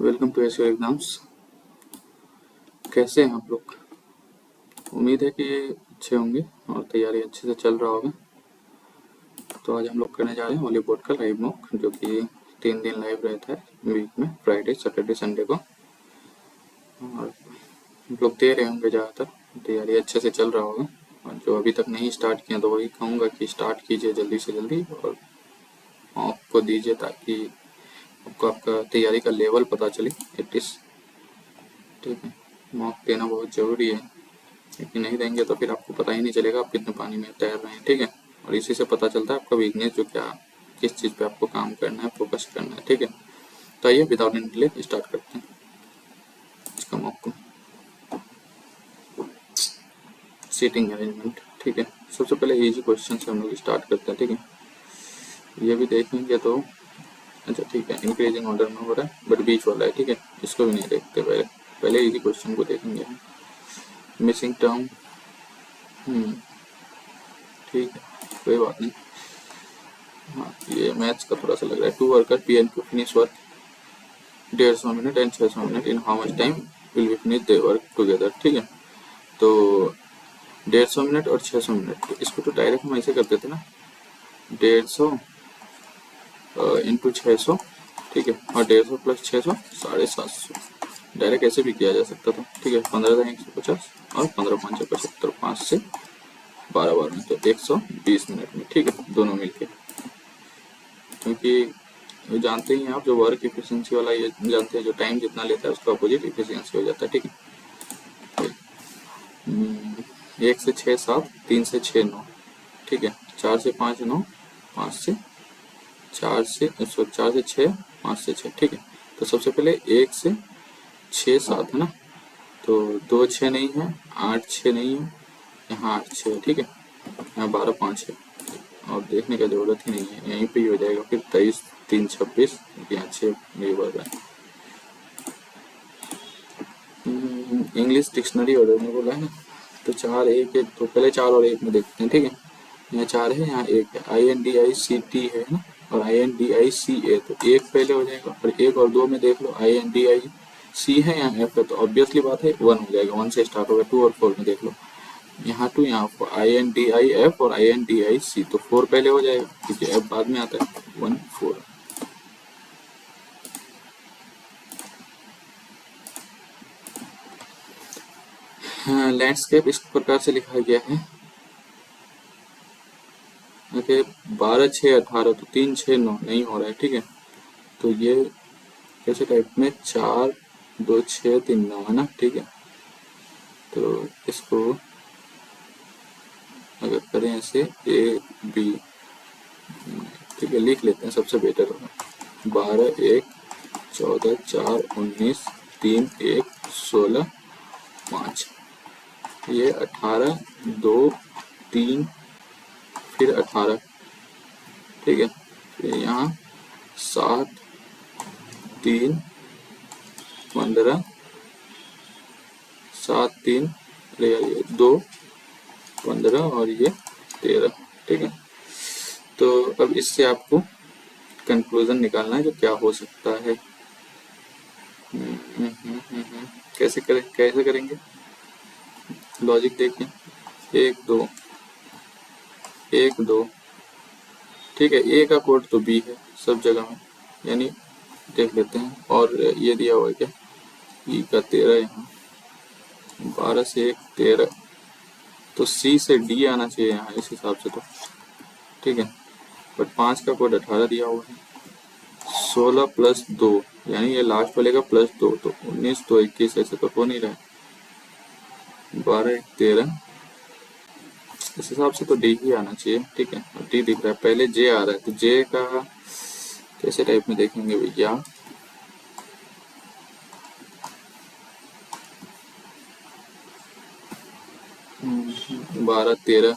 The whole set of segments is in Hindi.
Welcome to एसयोर exams. कैसे हैं आप लोग? उम्मीद है कि अच्छे होंगे और तैयारी अच्छे से चल रहा होगा। तो आज हम लोग करने जा रहे हैं हॉली बोर्ड का लाइव मॉक, जो कि 3 दिन लाइव रहता है वीक में, फ्राइडे सैटरडे संडे को। और हम लोग दे रहे होंगे ज़्यादातर, तैयारी अच्छे से चल रहा होगा। और जो अभी तक नहीं स्टार्ट किया तो वही कहूँगा कि स्टार्ट कीजिए जल्दी से जल्दी और मॉक को दीजिए, ताकि आपको आपका तैयारी का लेवल पता चले एटलीस्ट। ठीक है, मॉक देना बहुत ज़रूरी है, क्योंकि नहीं देंगे तो फिर आपको पता ही नहीं चलेगा आप कितने पानी में तैर रहे हैं। ठीक है, और इसी से पता चलता है आपका वीकनेस, जो क्या किस चीज़ पे आपको काम करना है, फोकस करना है। ठीक है, तो आइए विदाउट एनी डिले स्टार्ट करते हैं इसका मॉक को। सीटिंग अरेंजमेंट, ठीक है, सबसे पहले इजी क्वेश्चन से हम लोग स्टार्ट करते हैं। ठीक है, ये भी देखेंगे तो अच्छा ठीक है, इंक्रीजिंग ऑर्डर में हो रहा है बट बीच वाला है। ठीक है, इसको भी नहीं देखते, पहले पहले इजी क्वेश्चन को देखेंगे। मिसिंग टर्म, ठीक है, कोई बात नहीं। हाँ, ये मैथ्स का थोड़ा सा लग रहा है। 2 worker P N Q finish work 150 minute and 600 minute in how much time will be finish they work together. ठीक है, तो 150 मिनट और 600 मिनट, तो इसको तो डायरेक्ट हम ऐसे करते थे ना, 150 इंटू 600। ठीक है, और 150 प्लस 600 750। डायरेक्ट ऐसे भी किया जा सकता था। ठीक है, 15,150 और 15,575, 5 से 12 बार में, तो 120 मिनट में। ठीक है, दोनों मिलके, क्योंकि जानते ही हैं आप, जो वर्क इफिशिएंसी वाला ये जानते हैं, जो टाइम जितना लेता है उसका अपोजिट इफिशिएंसी हो जाता है। ठीक है, 1 से 6 7, 3 से 6 9। ठीक है, 4 से 5 9, 5 से 4 से 6 5 से 6। ठीक है, तो सबसे पहले 1 से 6 7 है ना, तो 2 6 नहीं है, 8 6 नहीं है, यहाँ 8 6 है। ठीक है, यहाँ 12 5 है, और देखने का जरूरत ही नहीं है, यहीं पे ही हो जाएगा। फिर 23 3 26, यहाँ 6 नहीं बढ़ रहा है। इंग्लिश डिक्शनरी ऑर्डर में बोला है ना, तो 4 1 1, तो पहले 4 और 1 में देखते हैं। ठीक है, यहाँ 4 है, यहाँ 1 है, INDICT है ना, और INDICA, तो 1 पहले हो जाएगा। और 1 और 2 में देख लो, INDIC है, यहाँ F है, तो ऑब्वियसली बात है 1 हो जाएगा, 1 से स्टार्ट होगा। 2 और 4 में देख लो, यहाँ 2 यहाँ 4, INDIF और INDIC, तो 4 पहले हो जाएगा क्योंकि F बाद में आता है। 1 4। हाँ, लैंडस्केप इस प्रकार से लिखा गया है, ओके, 12 6 18, तो 3 6 9 नहीं हो रहा है। ठीक है, तो ये कैसे टाइप में 4 2 6 3 9 है ना। ठीक है, तो इसको अगर करें ऐसे A B, ठीक है, लिख लेते हैं, सबसे बेटर होगा। 12 1 14 4 19 3 1 16 5, ये 18 2 3 फिर 18। ठीक है, फिर यहाँ 7 3 15 7 3, अरे यार ये 2 15 और ये 13। ठीक है, तो अब इससे आपको कंक्लूजन निकालना है जो क्या हो सकता है। कैसे करेंगे, लॉजिक देखिए, 1 2 1 2। ठीक है, ए का कोड तो बी है सब जगह में, यानी देख लेते हैं। और ये दिया हुआ है क्या, ई का 13, यहाँ 12 से 1 13, तो सी से डी आना चाहिए यहाँ इस हिसाब से तो। ठीक है, बट 5 का कोड 18 दिया हुआ है, 16 प्लस 2, यानी ये लास्ट वाले का प्लस 2, तो 19 तो 21, ऐसे तो हो नहीं रहा है। 12 1 13, इस हिसाब से तो डी ही आना चाहिए। ठीक है, अब डी दिख रहा है, पहले जे आ रहा है, तो जे का कैसे टाइप में देखेंगे भैया। बारह 13,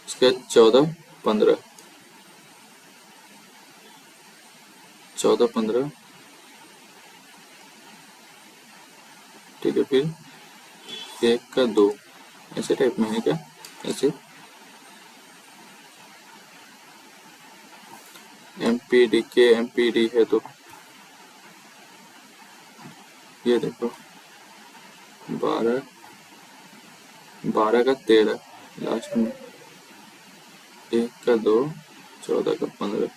उसके बाद 14 15, 14 15। ठीक है, फिर 1 का 2, ऐसे टाइप में है क्या, ऐसे MPD के MPD है, तो ये देखो 12 12 का 13 लास्ट में, 1 का 2, 14 का 15,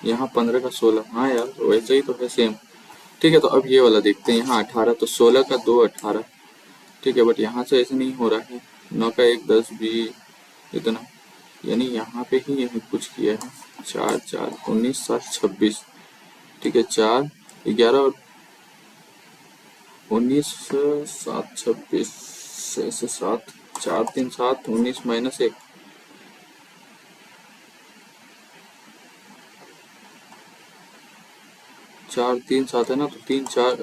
यहाँ 15 का 16। हाँ यार वैसे ही तो है सेम। ठीक है, तो अब ये वाला देखते हैं। यहाँ 18 तो 16 का 2 18। ठीक है, बट यहाँ से ऐसे नहीं हो रहा है। 9 का 1 10 20 इतना, यानी यहाँ पे ही यही कुछ किया है। 4 4 19 7 26। ठीक है, 4 11 और 19 7 26 से 7 4 3 7 19 माइनस 1, 4 3 7 है ना, तो 3 4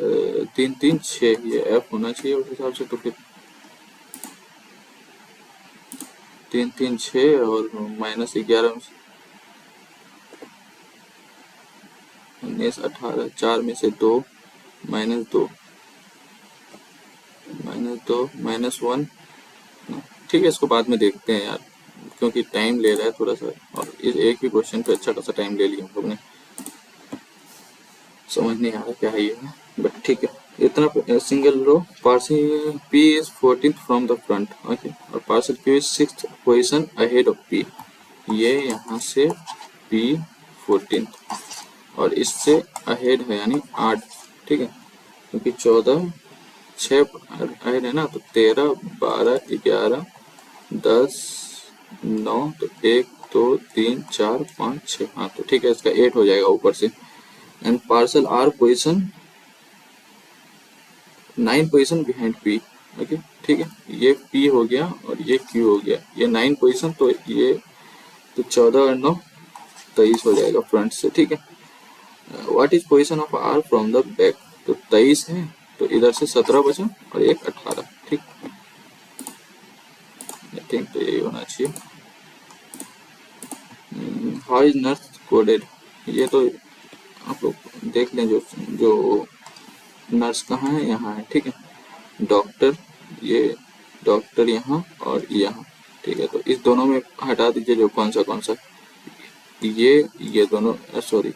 3 3 6 ये एफ होना चाहिए उस हिसाब से। तो फिर 3 3 6 और माइनस 11 19 18, 4 में से 2 माइनस 2 माइनस 1। ठीक है, इसको बाद में देखते हैं यार, क्योंकि टाइम ले रहा है थोड़ा सा, और इस एक ही क्वेश्चन पे अच्छा खासा टाइम ले लिया हम लोग ने। समझ नहीं आ रहा क्या है ये, बट ठीक है। इतना single row parcel P is 14th from the front, okay, और parcel Q is 6th position ahead of P। ये यहाँ से P 14th और इससे अहेड है यानी 8। ठीक है, क्योंकि 14 6 अहेड है ना, तो 13 12 11 10 9, तो 1 2 3 4 5 6। हाँ तो ठीक है, इसका 8 हो जाएगा ऊपर से। And parcel R position 9 position behind P। Okay, ठीक है, ये P हो गया और ये Q हो गया। ये 9 पोजीशन, तो ये तो 14 और 9 23 हो जाएगा फ्रंट से। ठीक है, what is position of R from the back, तो 23 है, तो इधर से 17 बचा और एक 18। ठीक, आई थिंक तो यही होना चाहिए। हाउ इज नर्स कोडेड, ये तो आप लोग देख लें। जो नर्स कहाँ है, यहाँ है। ठीक है, डॉक्टर, ये डॉक्टर यहाँ और यहाँ। ठीक है, तो इस दोनों में हटा दीजिए जो कौन सा ये दोनों, सॉरी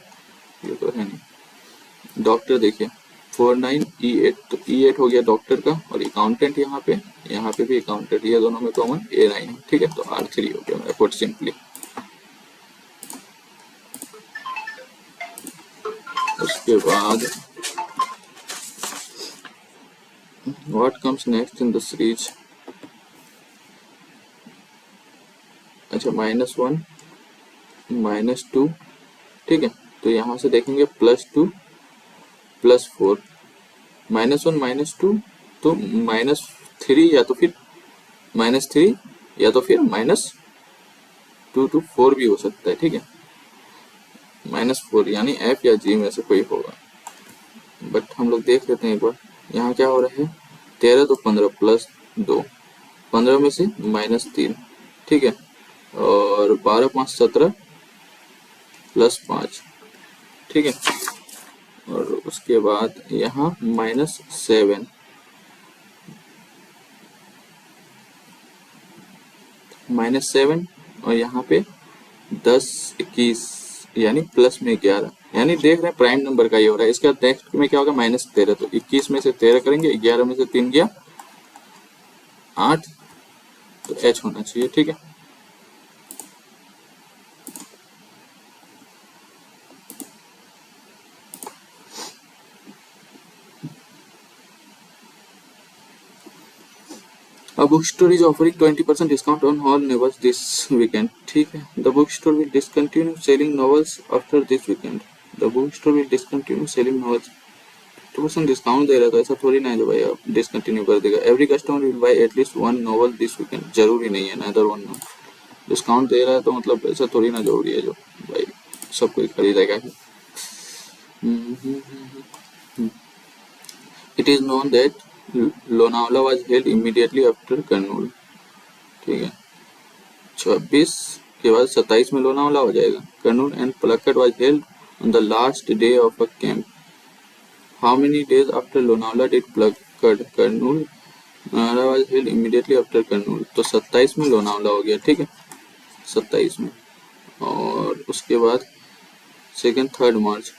ये तो है नहीं। डॉक्टर देखिए 49 E8, तो E8 हो गया डॉक्टर का, और अकाउंटेंट यहाँ पे भी अकाउंटेंट, ये दोनों में कॉमन A9 है। ठीक है, तो R3 हो गया मेरा पुट सिंपली। उसके बाद what comes next in the series, अच्छा -1 -2। ठीक है, तो यहाँ से देखेंगे +2 +4, -1 -2, तो -3 या तो फिर -3 या तो फिर -2 to 4 भी हो सकता है। ठीक है, -4 यानी F या G में से कोई होगा, बट हम लोग देख लेते हैं एक बार। यहाँ क्या हो रहा है, 13 तो 15 +2, 15 में से -3। ठीक है, और 12 5 17 +5। ठीक है, और उसके बाद यहाँ -7, -7, और यहाँ पे 10 21 यानी प्लस में 11, यानी देख रहे हैं प्राइम नंबर का ये हो रहा है। इसके बाद नेक्स्ट में क्या होगा, -13, तो 21 में से 13 करेंगे, 11 में से 3 गया 8, तो H होना चाहिए। ठीक है, A bookstore is offering 20% discount on all novels this weekend. ठीक है, the bookstore will discontinue selling novels after this weekend. The bookstore will discontinue selling novels. 20% discount दे रहा है, तो ऐसा थोड़ी ना है जो भाई आप डिसकंटिन्यू कर देगा। Every customer will buy at least 1 novel this weekend, जरूरी नहीं है, नाइदर वन। डिस्काउंट दे रहा है तो मतलब ऐसा थोड़ी ना जरूरी है जो भाई सब कोई खरीदेगा ही। It is known that Lonavala was held immediately after Kurnool. ठीक है, 26 के बाद 27 में लोनावला हो जाएगा। Kurnool and Palakkad was held on the last day of a camp. How many days after Lonavala did Palakkad Kurnool was held immediately after Kurnool, तो 27 में लोनावला हो गया। ठीक है, 27 में, और उसके बाद 2 3 मार्च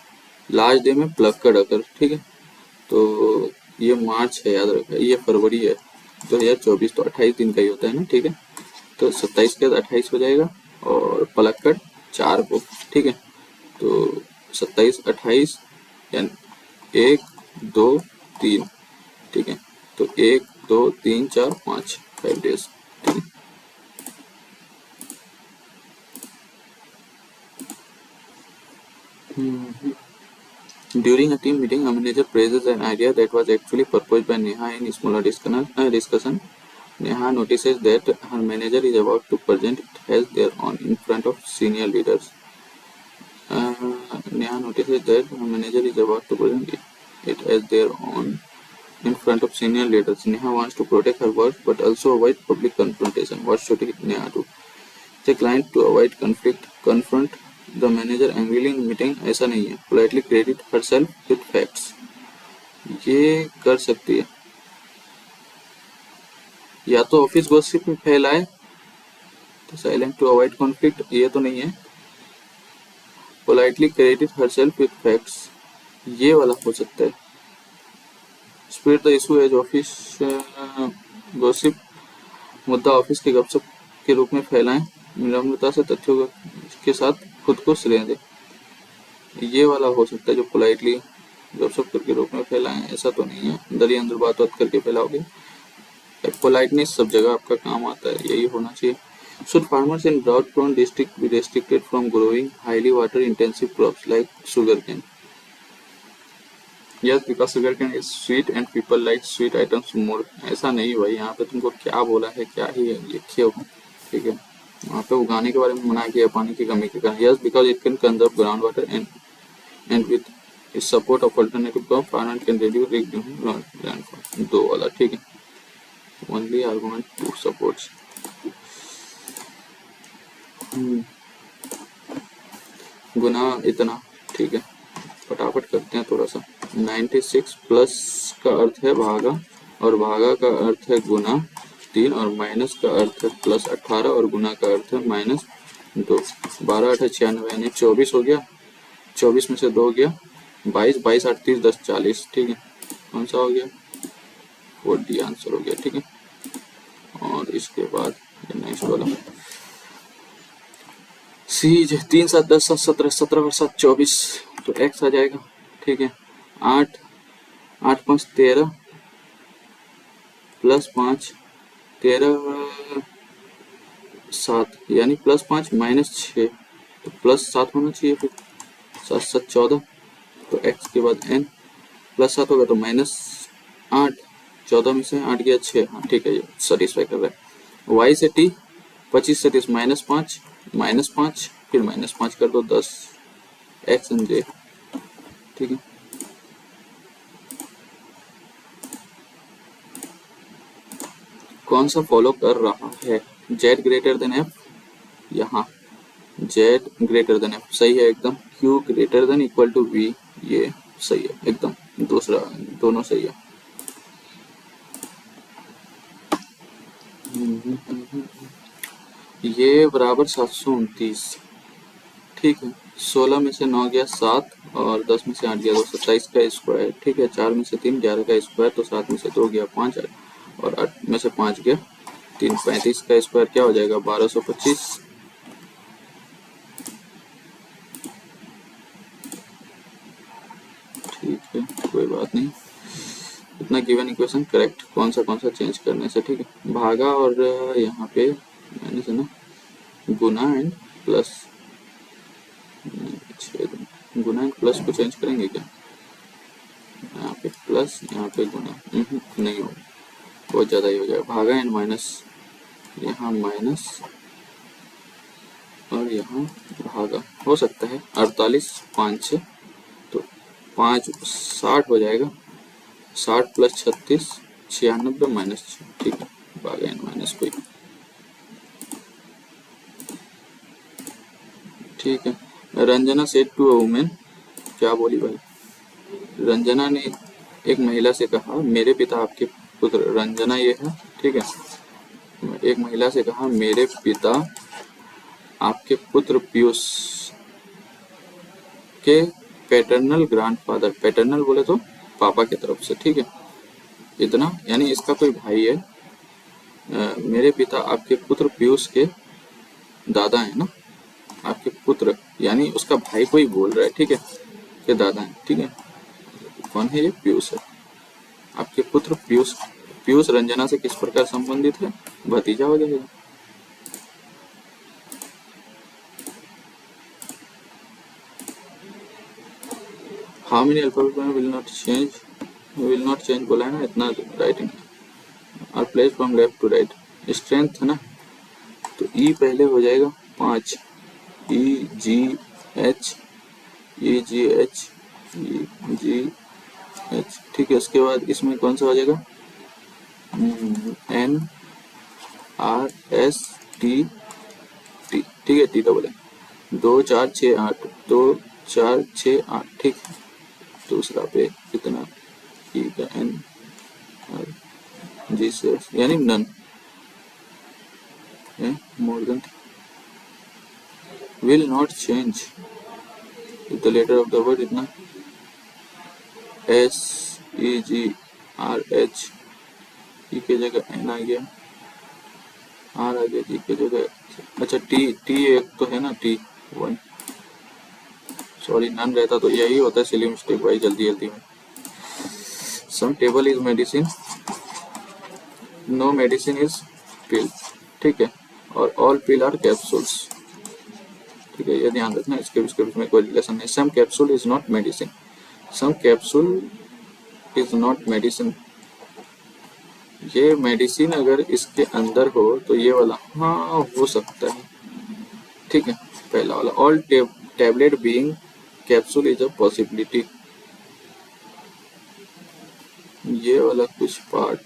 लास्ट डे में पलक्कड अकर। ठीक है, तो ये मार्च है, याद रखा, ये फरवरी है 2024, तो 28 दिन का ही होता है ना, ठीक है। तो 27 के बाद 28 हो जाएगा और पलक्कड़ 4 को, ठीक है। तो 27, 28 यानी 1, 2, 3, ठीक है। तो 1, 2, 3, 4, 5 डेज, ठीक है। During a team meeting, a manager praises an idea that was actually proposed by Neha in smaller discussion. Neha notices that her manager is about to present it as their own in front of senior leaders. Neha notices that her manager is about to present it as their own in front of senior leaders. Neha wants to protect her words but also avoid public confrontation. What should Neha do? The client to avoid conflict confront the manager angrily in meeting. ऐसा नहीं है. Politely credit herself with facts. ये कर सकती है. या तो ऑफिस गॉसिप में फैलाए, तो साइलेंट टू अवॉइड कॉन्फ्लिक्ट ये तो नहीं है. Politely credit herself with facts ये वाला हो सकता है. Spread the issue as office gossip मुद्दा ऑफिस के गपशप के रूप में फैलाएं, विनम्रता से तथ्यों के साथ खुद को श्रेय दें. ये वाला हो सकता है जो पोलाइटली गपशप करके रूप में फैलाएं, ऐसा तो नहीं है. अंदर ही अंदर बात करके फैलाओगे. पोलाइटनेस सब जगह आपका काम आता है, यही होना चाहिए. Should farmers in drought-prone district be restricted from growing highly water-intensive crops like sugarcane? Yes, because sugarcane is sweet and people like sweet items more. ऐसा नहीं भाई, यहाँ पे तुमको क्या बोला है, क्या ही लिखे हो, ठीक है. वहाँ पे उगाने के बारे में मना किया पानी की कमी के कारण. Yes, because it can conserve groundwater and with its support of alternative crop, farmer can reduce rainfall. दो वाला ठीक है. Only argument two supports. गुना इतना, ठीक है. फटाफट करते हैं थोड़ा सा. 96 प्लस का अर्थ है भागा और भागा का अर्थ है गुना 3 और माइनस का अर्थ है प्लस 18 और गुना का अर्थ है माइनस 2. 12 8 96 यानी 24 हो गया. 24 में से 2 गया 22. 22 8 30 10 40, ठीक है. कौन सा हो गया? 40 आंसर हो गया, ठीक है. और इसके बाद नेक्स्ट वाला सीज 3 7 10 7 17 17 और 7 24, तो एक्स आ जाएगा, ठीक है. 8 8 5 13 प्लस 5 13 7 यानी प्लस 5 माइनस 6, तो प्लस 7 होना चाहिए. फिर 7 7 14, तो एक्स के बाद एन प्लस 7 होगा तो माइनस 8. 14 में से 8 गया 6, हाँ ठीक है, ये सेटिस्फाई कर रहा है. वाई से टी 25 से 30 माइनस 5 फिर माइनस 5 कर दो 10 एक्स एन जे, ठीक है. कौन सा फॉलो कर रहा है? जेड ग्रेटर देन एफ, यहाँ जेड ग्रेटर देन एफ सही है एकदम. Q greater than equal to V, ये सही है एकदम. दूसरा दोनों सही है. ये बराबर 729, ठीक है. 16 में से 9 गया 7 और 10 में से 8 गया 2, 27 का स्क्वायर, ठीक है. 4 में से 3 11 का स्क्वायर, तो 7 में से 2 गया 5 और 8 में से 5 गया 3. 35 का स्क्वायर क्या हो जाएगा? 1225. ठीक है, कोई बात नहीं. इतना गिवन इक्वेशन करेक्ट. कौन सा चेंज करने से, ठीक है. भागा और यहाँ पे मैंने से ना गुना एंड प्लस, गुना एंड प्लस को चेंज करेंगे क्या? यहाँ पे प्लस यहाँ पे गुना नहीं होगा, बहुत ज़्यादा ही हो जाएगा. भागा एंड माइनस, यहाँ माइनस और यहाँ भागा हो सकता है. 48 5 6, तो 5 60 हो जाएगा. 60 प्लस 36 96 माइनस 6, ठीक है. भागा एंड माइनस कोई, ठीक है. Ranjana said to a women, क्या बोली भाई? रंजना ने एक महिला से कहा, मेरे पिता आपके पुत्र, रंजना ये है, ठीक है. एक महिला से कहा, मेरे पिता आपके पुत्र पीयूष के पैटर्नल ग्रैंडफादर, पैटर्नल बोले तो पापा की तरफ से, ठीक है. इतना, यानी इसका कोई भाई है। मेरे पिता आपके पुत्र पीयूष के दादा है ना, आपके पुत्र यानी उसका भाई कोई बोल रहा है, ठीक है, के दादा है, ठीक है। कौन है ये? पीयूष है। आपके पुत्र पीयूष, पीयूष रंजना से किस प्रकार संबंधित है? भतीजा हो जाएगा। How many alphabet will not change बोला है ना, इतना राइटिंग और place from left to right. Strength है ना, तो ई पहले हो जाएगा 5, E G H, E G H, E G H, ठीक है। उसके बाद इसमें कौन सा हो जाएगा? N R S T T, ठीक है, टी डबल है। 2 4 6 8, 2 4 6 8, ठीक है। दूसरा पे कितना? ई का एन आर जी से यानी नन है, more than will not change the letter of the word, इतना एस ई जी आर एच, ई के जगह एन आ गया, आर आ गया, जी के जगह, अच्छा टी, टी एक तो है ना, टी 1, सॉरी नन रहता तो यही होता है, सिली मिस्टेक भाई, जल्दी जल्दी में। Some table is medicine, no medicine is pill, ठीक है। और ऑल पिल आर कैप्सूल्स, ठीक है, ये ध्यान रखना, इसके बीच में कोई रिलेशन नहीं। Some capsule is not medicine, some capsule is not medicine, ये मेडिसिन अगर इसके अंदर हो तो ये वाला हाँ हो सकता है, ठीक है। पहला वाला all tablet being capsule is a possibility, ये वाला कुछ पार्ट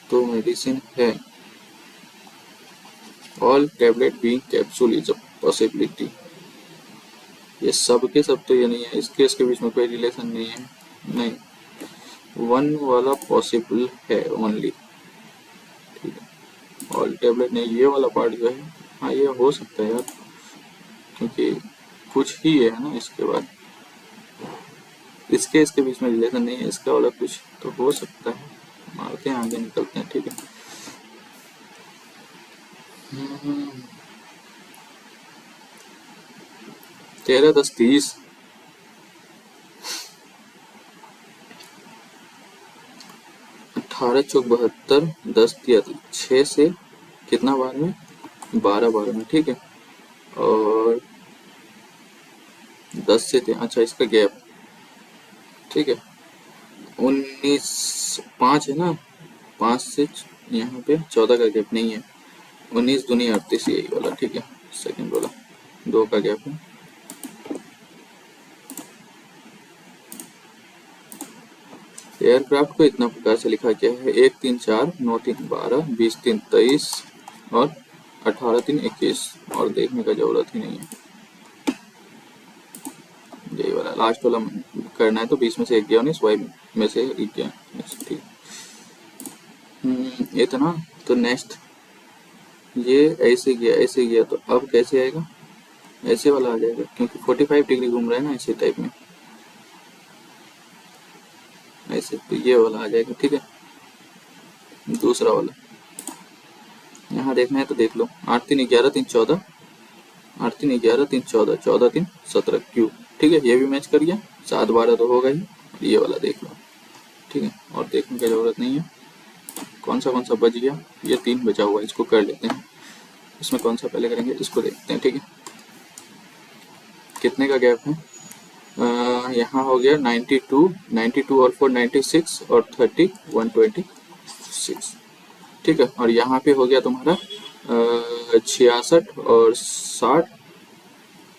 तो मेडिसिन है। All tablet being capsule is a possibility, ये सब के सब तो ये नहीं है, इसके बीच में कोई रिलेशन नहीं है, नहीं। वन वाला पॉसिबल है ओनली, ठीक है। ऑल टैबलेट नहीं, ये वाला पार्ट जो है हाँ ये हो सकता है यार, क्योंकि कुछ ही है ना इसके बाद, इसके बीच में रिलेशन नहीं है, इसका वाला कुछ तो हो सकता है। मारते हैं आगे, निकलते हैं, ठीक है। 13 10 30, 18 चौक 72, 10 दिया 6 से कितना बार में? 12 बार में, ठीक है। और 10 से अच्छा इसका गैप, ठीक है। 19 5 है ना, 5 से यहाँ पे 14 का गैप नहीं है, 19 दूनी 38 यही वाला, ठीक है। सेकंड वाला 2 का गैप है। एयरक्राफ्ट को इतना प्रकार से लिखा गया है 1 3 4 9 3 12 20 3 23 और 18 3 21, और देखने का जरूरत ही नहीं है, यही वाला लास्ट वाला करना है। तो 20 में से 1 गया, 19 वाई में से 1 गया, ठीक। इतना तो नेक्स्ट ये ऐसे गया तो अब कैसे आएगा? ऐसे वाला आ जाएगा, क्योंकि 45 डिग्री घूम रहा है ना ऐसे टाइप में, ऐसे तो ये वाला आ जाएगा, ठीक है। दूसरा वाला यहाँ देखना है तो देख लो, 8 3 11 3 14, 8 3 11 3 14, 14 3 17 क्यू, ठीक है। ये भी मैच कर गया, 7 12 तो होगा ही, ये वाला देख लो, ठीक है। और देखने की जरूरत नहीं है, कौन सा बच गया? ये 3 बचा हुआ है, इसको कर लेते हैं। इसमें कौन सा पहले करेंगे, इसको देखते हैं, ठीक है। कितने का गैप है? यहाँ हो गया 92 और 4 96 और 30 126, ठीक है। और यहाँ पे हो गया तुम्हारा 66 और 60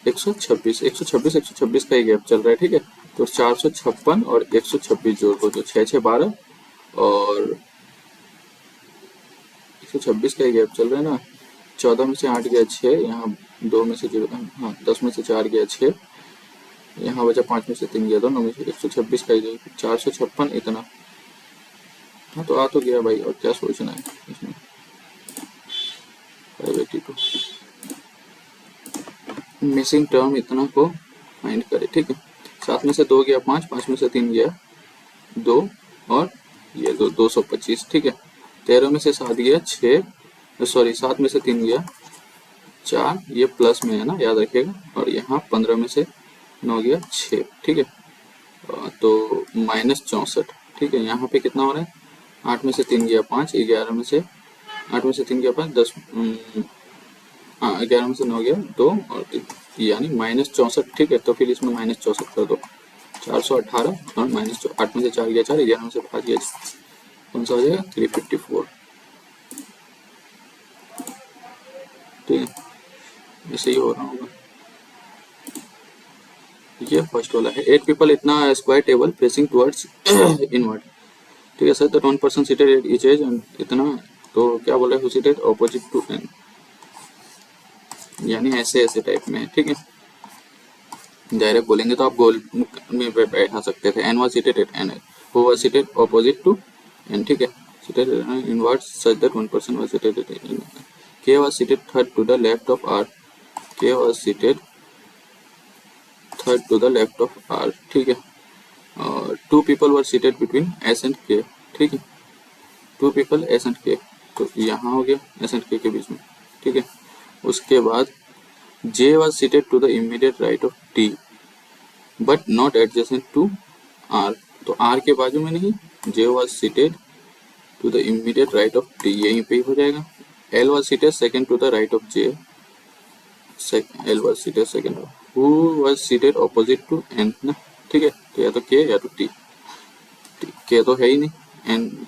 126 का ही गैप चल रहा है, ठीक है। तो 456 और 126 जोड़ को, तो 6 6 12 और 126 का ही गैप चल रहा है ना। 14 में से 8 गया 6, यहाँ 2 में से 0, हाँ 10 में से 4 गया 6, यहाँ बचा 5 में से 3 गया 2, 9 में से 126 का ही 456 इतना, हाँ तो आ तो गया भाई, और क्या सोचना है इसमें। 582 मिसिंग टर्म इतना को फाइंड करें, ठीक है। 7 में से 2 गया 5, 5 में से 3 गया 2 और ये 225, ठीक है। 13 में से 7 गया 6, सॉरी 7 में से 3 गया 4, ये प्लस में है ना, याद रखिएगा। और यहाँ 15 में से 9 गया 6, ठीक है। तो -64, ठीक है। यहाँ पे कितना हो रहा है, 8 में से 3 गया 5, 11 में से 8 में से 3 गया 5, 10, हाँ 11 में से 9 गया 2 और 3, यानी -64, ठीक है। तो फिर इसमें -64 कर दो, 418 और -8 में से 4 गया 4, 11 में से 5 गया, कौन सा हो जाएगा 354, ठीक है। ऐसे ही हो रहा होगा। ये फर्स्ट वाला है, 8 पीपल इतना square table facing towards inward, ठीक है सर। तो 1 person seated at each edge इतना, तो क्या बोल रहे हैं, सीटेड ऑपोजिट टू एन, यानी ऐसे ऐसे टाइप में है, ठीक है। डायरेक्ट बोलेंगे तो आप गोल में बैठा सकते थे, N was seated at N, who was seated opposite to N, ठीक है। Seated inward such that 1 person was seated at N, K was seated third to the left of R, K was seated third to the left of R, ठीक है। और 2 people were seated between S and K, ठीक है। 2 पीपल एस एंड के, तो यहाँ हो गया एस एंड के बीच में, ठीक है। उसके बाद J was seated to the immediate right of T but not adjacent to R, तो आर के बाजू में नहीं, J was seated to the immediate right of T, यहीं पे ही हो जाएगा। L was seated second to the right of J, L was seated second, who was seated opposite to N ना, ठीक है। तो या तो के या तो टी, के तो है ही नहीं, एन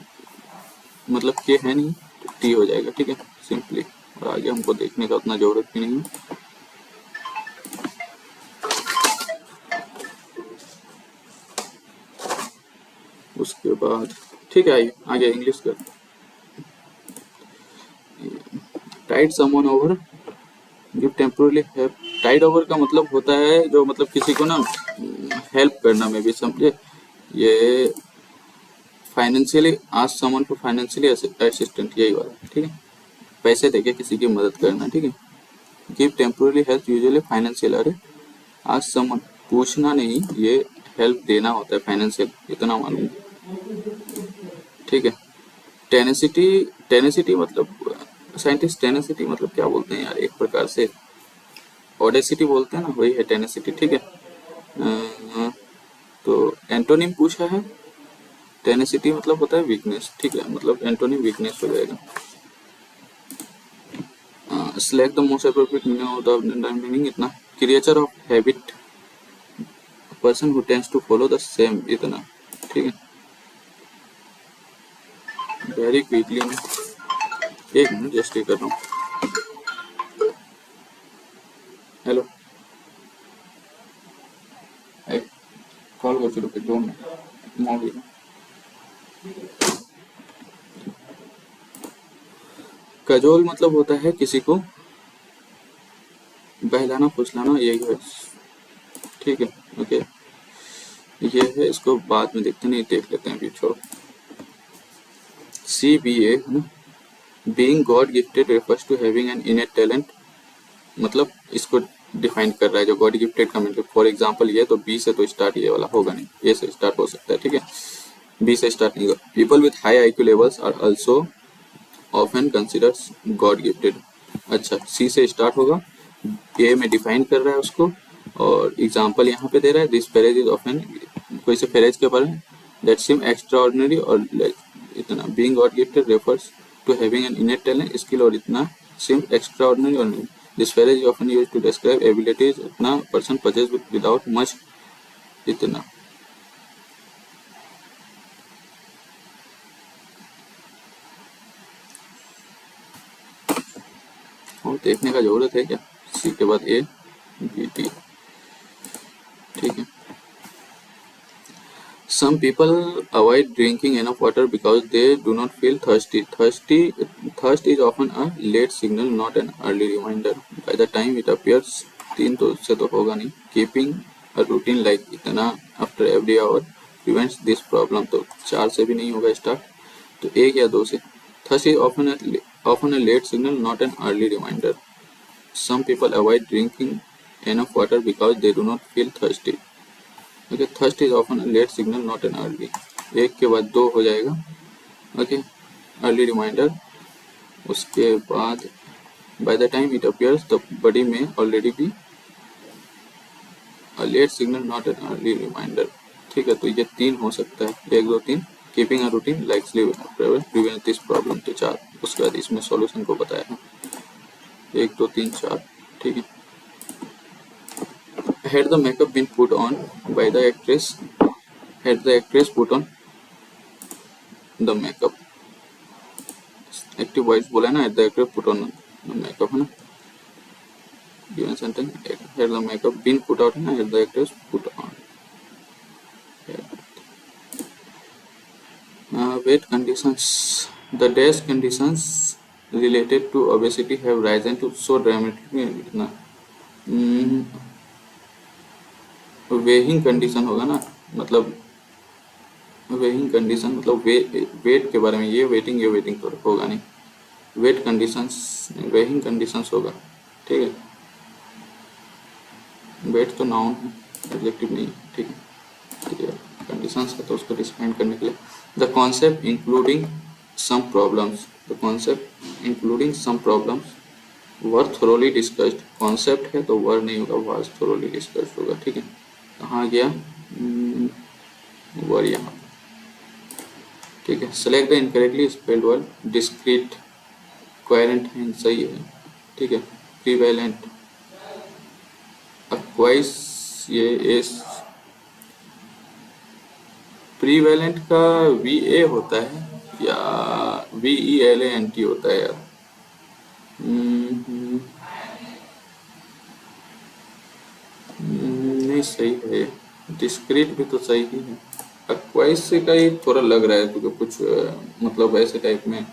मतलब के है नहीं, तो टी हो जाएगा, ठीक है सिंपली। और आगे हमको देखने का उतना जरूरत भी नहीं है। उसके बाद ठीक है, आइए आगे इंग्लिश कर। Tide someone over, give temporarily help. Tide over का मतलब होता है जो मतलब किसी को ना हेल्प करना में भी, समझे। ये financially ask someone for financially assistant, यही वाला, ठीक है। पैसे देके किसी की मदद करना, ठीक है। Give temporarily help usually financial, अरे आस्क समवन पूछना नहीं, ये हेल्प देना होता है फाइनेंशियल, इतना मालूम, ठीक है। टेनेसिटी, टेनेसिटी मतलब साइंटिस्ट, टेनेसिटी मतलब क्या बोलते हैं यार, एक प्रकार से ऑडेसिटी बोलते हैं ना, वही है टेनेसिटी, ठीक है। तो एंटोनिम पूछा है, टेनेसिटी मतलब होता है वीकनेस, ठीक है, मतलब एंटोनिम वीकनेस हो जाएगा। Select the most appropriate meaning, इतना creature of habit, person who tends to follow the same, इतना, ठीक है। वेरी क्विकली में एक मिनट जस्ट कर रहा हूँ। हेलो, कॉल कर चुके 2 मिनट। कजोल मतलब होता है किसी को बहलाना फुसलाना, यही है, ठीक है। ओके, ये है, इसको बाद में देखते नहीं, देख लेते हैं अभी, छोड़ो। CBA है ना, being god gifted refers to having an innate talent, मतलब इसको डिफाइन कर रहा है जो गॉड गिफ्टेड का मतलब। फॉर एग्जांपल ये तो बी से तो स्टार्ट ये वाला होगा नहीं, ए से स्टार्ट हो सकता है, ठीक है, बी से स्टार्ट नहीं होगा। People with high IQ levels are also often considers god gifted, अच्छा सी से स्टार्ट होगा, ए में डिफाइन कर रहा है उसको, और एग्जांपल यहाँ पे दे रहा है, दिस पेरेज इज ऑफन, कोई से पेरेज के बारे में, दैट सीम एक्स्ट्रा ऑर्डिनरी, और इतना being god gifted refers to having an innate talent skill, और इतना सीम एक्स्ट्रा ऑर्डिनरी, और this phrase is often used to describe abilities, इतना पर्सन पजेस विदाउट मच, इतना। और देखने का जरूरत है क्या, सी के बाद ए बी टी, ठीक है। Some people avoid drinking enough water because they do not feel thirsty. Thirst is often a late signal, not an early reminder. By the time it appears, 3 तो उससे तो होगा नहीं. Keeping a routine like इतना after every hour prevents this problem. तो 4 से भी नहीं होगा start. तो 1 या 2 से. Thirst is often a late signal, not an early reminder. Some people avoid drinking enough water because they do not feel thirsty. Okay, thirst is often a late signal, not an early. 1 के बाद 2 हो जाएगा। Okay, early reminder. उसके बाद by the time it appears the body में ऑलरेडी भी late signal not an early reminder. ठीक है, तो ये 3 हो सकता है, 1 2 3। Keeping a routine like sleep prevent this problem, तो 4। उसके बाद इसमें सॉल्यूशन को बताया है 1 2 3 4। ठीक है, had the makeup been put on by the actress, had the actress put on the makeup, active voice बोला है ना, had the actress put on the makeup है ना, given sentence had the makeup been put out है ना, had the actress put on। weight conditions, the dash conditions related to obesity have risen to so dramatically ना, वेइंग कंडीशन होगा ना, मतलब वेइंग कंडीशन मतलब वेट के बारे में, ये वेटिंग तो होगा नहीं, वेट कंडीशंस वेइंग कंडीशंस होगा। ठीक है, वेट तो नाउन है, एडजेक्टिव नहीं है। ठीक है, कंडीशंस है तो उसको डिफाइन करने के लिए the concept including some problems, the concept including some problems were thoroughly discussed. Concept है तो वर नहीं होगा, वाज थोरोली डिस्कस्ड होगा। ठीक है, कहाँ गया वर, यहाँ। ठीक है, select the incorrectly spelled word, discrete coherent है, सही है। ठीक है, प्रीवेलेंट अक्वाइस, ये एस प्रीवेलेंट का VA होता है या VELANT होता है यार, नहीं सही है, डिस्क्रीट भी तो सही ही है, अक्वाइस से का ही थोड़ा लग रहा है क्योंकि कुछ मतलब ऐसे टाइप में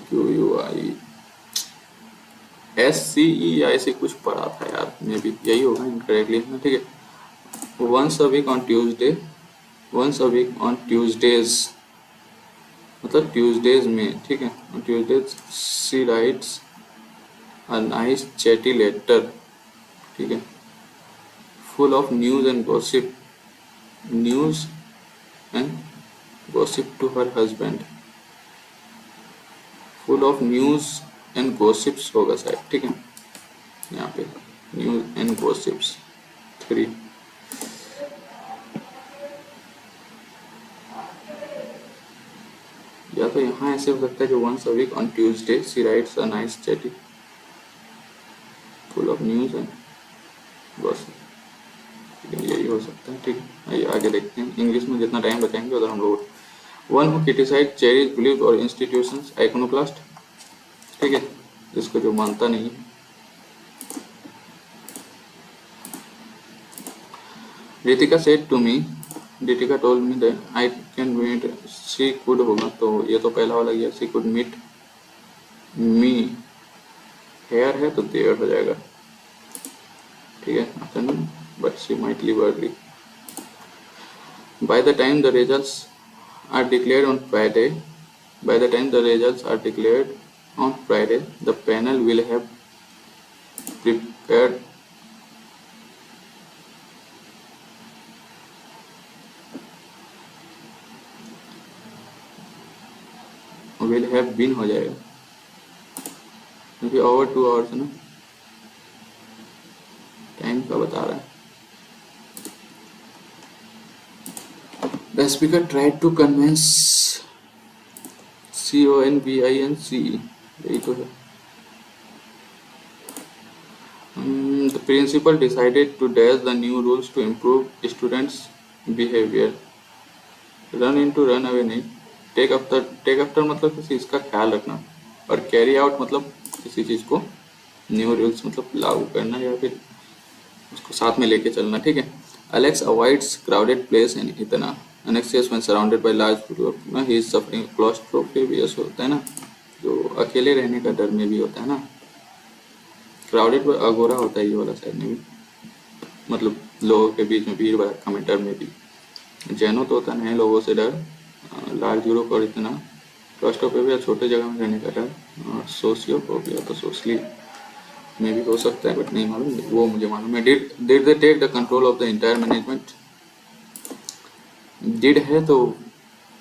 QUI SCE या ऐसे कुछ पढ़ा था यार, मे भी यही होगा इनकरेक्टली। ठीक है, once a week on Tuesday, once a week on Tuesdays मतलब ट्यूसडेज में। ठीक है, on Tuesdays she writes a nice chatty letter. ठीक है, full of news and gossip, news and gossip to her husband, full of news and gossips होगा शायद। ठीक है, यहाँ पे न्यूज एंड गॉसिप्स 3। या तो यहाँ ऐसे हो सकता है कि once a week on Tuesday she writes a nice chatty full of news and gossip, यही हो सकता है। ठीक है, आइए आगे देखते हैं। इंग्लिश में जितना टाइम बचाएंगे उधर हम लोग। One who criticise cherish beliefs और इंस्टीट्यूशंस आइकोनोक्लास्ट। ठीक है, जिसको जो मानता नहीं है। Ritika said to me, Ritika told me that I can meet, she could होगा तो ये तो पहला वाला गया, she could meet me, here है तो देयर हो जाएगा। ठीक है, afternoon but she might leave early. By the time the results are declared on Friday, by the time the results are declared on Friday, the panel will have prepared will have been हो जाएगा क्योंकि over 2 hours है ना, टाइम का बता रहा है। The speaker tried to convince CONVINCE, यही तो है। The principal decided to dash the new rules to improve students' behavior. Run into run away नहीं, take after मतलब किसी चीज का ख्याल रखना, और carry out मतलब किसी चीज को new rules मतलब लागू करना या फिर उसको साथ में लेके चलना। ठीक है, Alex avoids crowded place and इतना anxious when surrounded by large group, he is suffering claustrophobia होता है ना, जो अकेले रहने का डर में भी होता है ना। क्राउडेड पर अगोरा होता है ये वाला साइड में भी, मतलब लोगों के बीच में भीड़ भड़का में डर में भी। जैनो तो होता नहीं लोगों से डर, लार्ज ग्रुप और इतना, क्लास्ट्रोफोबिया छोटे जगह में रहने का डर, और सोशियोफोबिया तो सोशली में भी हो सकता है बट नहीं मालूम, वो मुझे मालूम है। Did they take the control of the entire management, did है तो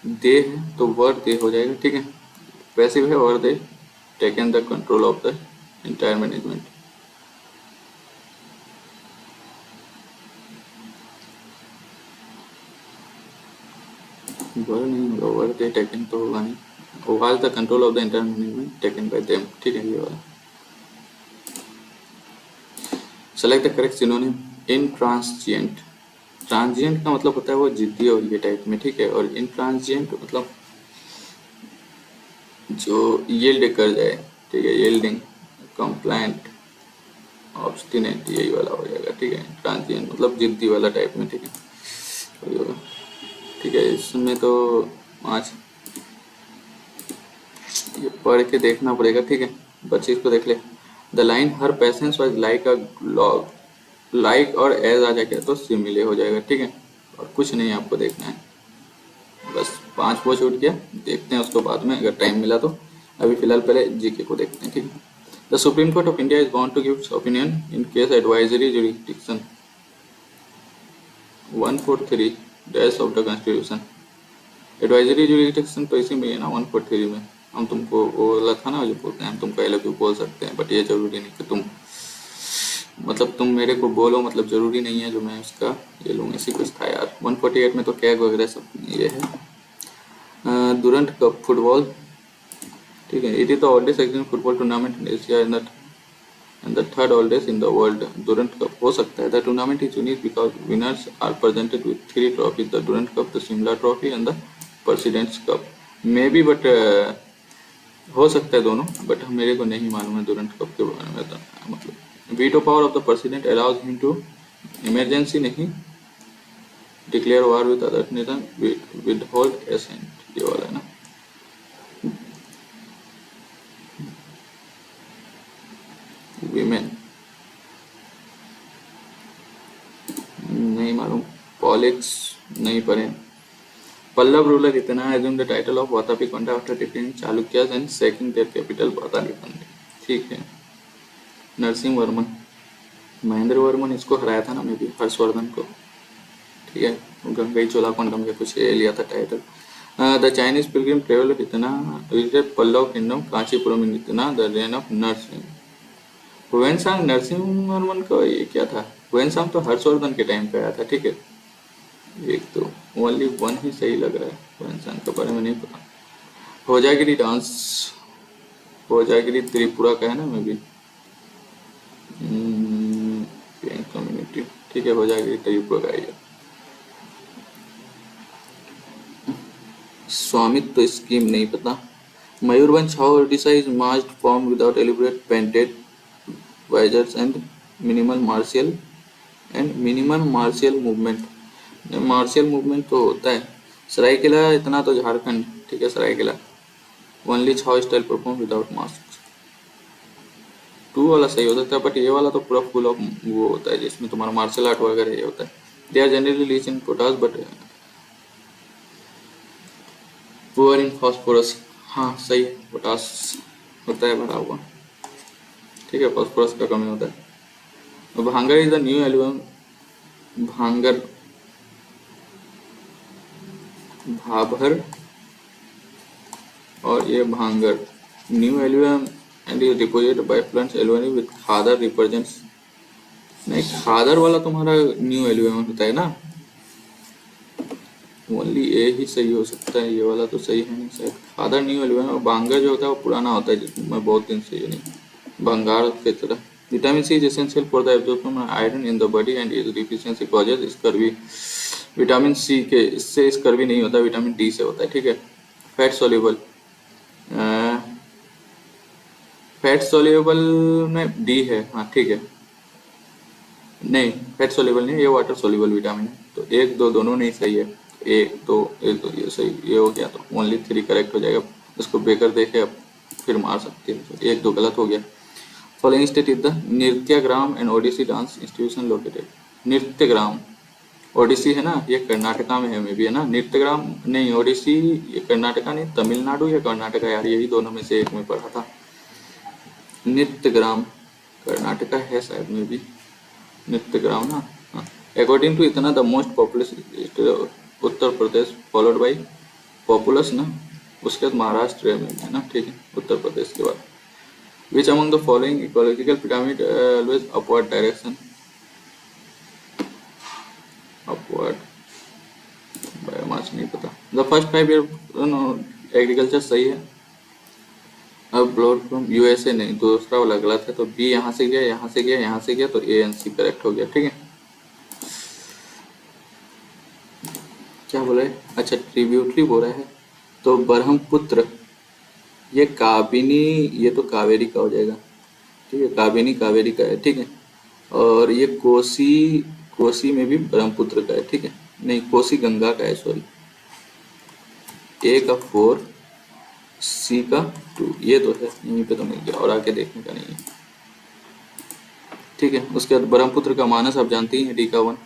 दे है तो वर दे हो जाएगा, ठीक है। पैसिव है were they taken the control of the entire management. Were नहीं होगा, वर दे टेकन तो होगा नहीं। Was the control of the entire management taken by them, ठीक है ये वाला। Select the correct synonym. Intransigent, transient का मतलब होता है वो जिद्दी और ये टाइप में, ठीक है। और इंट्रांजिएंट मतलब जो यील्ड कर जाए, ठीक है। यील्डिंग, कंप्लायंट, ऑब्स्टिनेट, यही वाला हो जाएगा, ठीक है। ट्रांजिएंट मतलब जिद्दी वाला टाइप में, ठीक है। ठीक है, इसमें तो आज ये पढ़ के देखना पड़ेगा, ठीक है। बच्चे इसको देख ले। The line her patience was like a log, like और एज आ जाएगा तो सिमिले हो जाएगा, ठीक है। और कुछ नहीं आपको देखना है, बस 5 वो छूट गया, देखते हैं उसको बाद में अगर टाइम मिला तो। अभी फिलहाल पहले जीके को देखते हैं, ठीक है। The Supreme Court of India is bound to give opinion in case advisory jurisdiction 143 dash of the constitution. Advisory jurisdiction तो इसी में है ना, 143 में। हम तुमको वो वाला था ना जो बोलते हैं हम तुमको एल बोल सकते हैं, बट ये जरूरी नहीं कि तुम मतलब तुम मेरे को बोलो, मतलब जरूरी नहीं है जो मैं उसका ये लूँ, इसी कुछ था यार। 148 में तो कैग वगैरह सब ये है। दुरंत कप फुटबॉल, ठीक है। It is the oldest extant football tournament in Asia and the third oldest in the world. Durand cup हो सकता है। The tournament is unique because winners are presented with 3 trophies, the Durand cup, the Shimla trophy and the president's cup. May be but हो सकता है दोनों, बट मेरे को नहीं मालूम है दुरंत कप के बारे में। तो मतलब veto power of the president allows him to emergency नहीं declare war with other nation withhold assent, ये वाला है ना। विमेन नहीं मालूम, पॉलिटिक्स नहीं पढ़े। पल्लव रूलर इतना assumed the title of Vatapi Konda after defeating Chalukyas and sacking their capital पातालीपंडी, ठीक है। नरसिंह वर्मन, महेंद्र वर्मन इसको हराया था ना मे भी, हर्षवर्धन को, ठीक है। गंगई चोलाकोंडम के कुछ ये लिया था title. The Chinese pilgrim travel इतना visited Pallava kingdom Kanchipuram in इतना the reign of Narasimha. Hiuen Tsang Narasimha Varman का ये क्या था? हुएनसांग तो हर्षवर्धन के टाइम पे आया था, ठीक है। एक तो ओनली वन ही सही लग रहा है, हुएनसांग के बारे में नहीं पता। होजागिरी डांस, होजागिरी त्रिपुरा का है ना मे भी, कम्युनिटी, ठीक है। होजागिरी त्रिपुरा का है। स्वामित्व स्कीम नहीं पता। Mayurbhanj how Odisha is marched form without एलिब्रेट painted visors and minimal martial movement. Martial movement तो होता है। सरायकेला इतना तो झारखंड, ठीक है। सरायकेला ओनली छाव स्टाइल परफॉर्म विदाउट मास्क। 2 वाला सही हो सकता है, बट ये वाला तो पूरा फुल ऑफ वो होता है जिसमें तुम्हारा मार्शल आर्ट वगैरह ये होता है। They are generally rich in potash but poor in phosphorus. हाँ सही है, पोटास होता है भरा हुआ, ठीक है। फास्फोरस का कमी होता है। भांगर इज द न्यू एल्बम, भांगर भाभर और ये Bhangar new alluvium and is deposit by plants एल्बनी विद खादर रिप्रेजेंट्स। नहीं, खादर वाला तुम्हारा न्यू एल्बम होता है ना, ओनली ए ही सही हो सकता है, ये वाला तो सही है नहीं शायद। खादर न्यू एल्बम और भांगर जो होता है वो पुराना होता है जिसमें बहुत दिन से ये नहीं, भंगार की तरह। Vitamin C is essential for the absorption of iron in the body and is deficiency causes scurvy. Vitamin C के इससे स्कर्वी नहीं होता, विटामिन डी से होता है, ठीक है। फैट सोल्यूबल, फैट सोल्यूबल में डी है, हाँ ठीक है। नहीं फैट सोल्यूबल नहीं, ये वाटर सोल्यूबल विटामिन है। तो 1 2 दोनों नहीं सही है। 1 2 1 2 ये सही, ये हो गया तो ओनली 3 करेक्ट हो जाएगा। इसको बेकर देखे अब फिर मार सकते हैं, तो 1 2 गलत हो गया। Following state is the Nrityagram and Odissi dance institution located. Nrityagram, Odissi है ना, ये कर्नाटका में है मे भी, है ना। नृत्यग्राम नहीं, ओडिसी ये कर्नाटका नहीं, तमिलनाडु या कर्नाटका यार, यही दोनों में से एक में पढ़ा था। नृत्यग्राम कर्नाटका है शायद में भी, नृत्यग्राम ना। अकॉर्डिंग टू इतना the most popular Uttar Pradesh followed by populace ना, उसके बाद महाराष्ट्र में है ना, ठीक है, उत्तर प्रदेश के बाद। Which among the following ecological pyramid always upward direction, upward biomass नहीं पता। द फर्स्ट 5 ईयर एग्रीकल्चर सही है। अब ब्लॉड फ्रॉम यूएसए नहीं, दूसरा वाला गलत है, तो बी यहाँ से गया, यहाँ से गया, यहाँ से गया, तो ए एन सी करेक्ट हो गया, ठीक है। क्या बोला है, अच्छा ट्रिब्यूटरी बोला है, तो ब्रह्मपुत्र, ये काबिनी, ये तो कावेरी का हो जाएगा, ठीक है, काबिनी कावेरी का है, ठीक है। और ये कोसी, कोसी में भी ब्रह्मपुत्र का है, ठीक है, नहीं कोसी गंगा का है, सॉरी। ए का 4, सी का 2, ये तो है यहीं पे तो मिल गया, और आगे देखने का नहीं है, ठीक है। उसके बाद ब्रह्मपुत्र का मानस आप जानते ही हैं, डी का 1,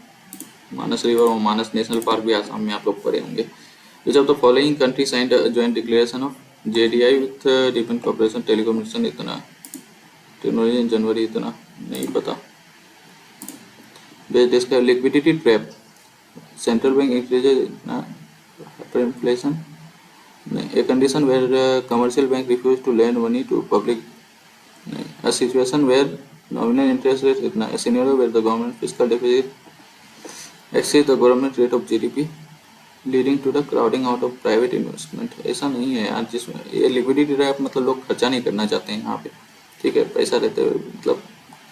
मानस रिवर और मानस नेशनल पार्क भी आसाम में आप लोग पढ़े होंगे। Which of the following country signed joint declaration of JDI with defence corporation telecommunication, इतना टेक्नोलॉजी इन जनवरी, इतना नहीं पता। देश का liquidity trap, central bank increases hyperinflation, a condition where commercial bank refuse to lend money to public, a situation where nominal interest rate इतना, a scenario where the government fiscal deficit exceeds the government rate of GDP leading to the crowding out of private investment। ऐसा नहीं है यार, जिसमें ये लिक्विडिटी ट्रैप मतलब लोग खर्चा नहीं करना चाहते हैं यहाँ पे, ठीक है, पैसा रहते हुए मतलब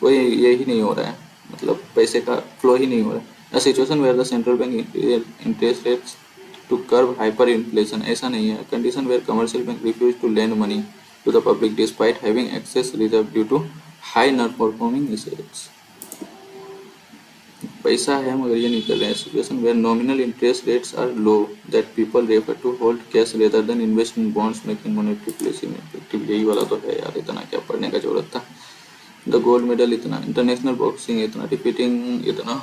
कोई यही नहीं हो रहा है, मतलब पैसे का फ्लो ही नहीं हो रहा है। a situation where the central bank interest rates to curb hyperinflation, ऐसा नहीं है, condition where commercial bank refuse to lend money to the public despite having excess reserve due to high non-performing assets, पैसा है मगर ये नहीं कर रहे हैं। situation where nominal interest rates are low that people prefer to hold cash rather than invest in bonds making monetary policy में effective, यही वाला तो है यार, इतना क्या पढ़ने का जरूरत था। द गोल्ड मेडल इतना, इंटरनेशनल बॉक्सिंग इतना, डिफीटिंग इतना।